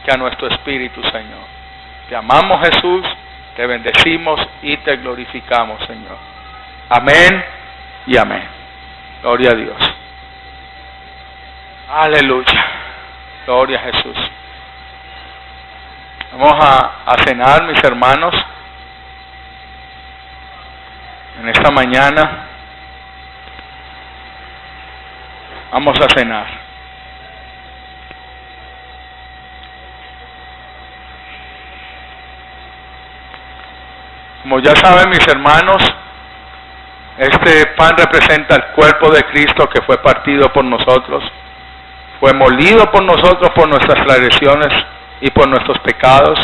que a nuestro espíritu, Señor. Te amamos, Jesús, te bendecimos y te glorificamos, Señor. Amén y amén. Gloria a Dios. Aleluya. Gloria a Jesús. Vamos a cenar, mis hermanos, en esta mañana. Vamos a cenar. Como ya saben, mis hermanos, este pan representa el cuerpo de Cristo que fue partido por nosotros, fue molido por nosotros por nuestras transgresiones y por nuestros pecados,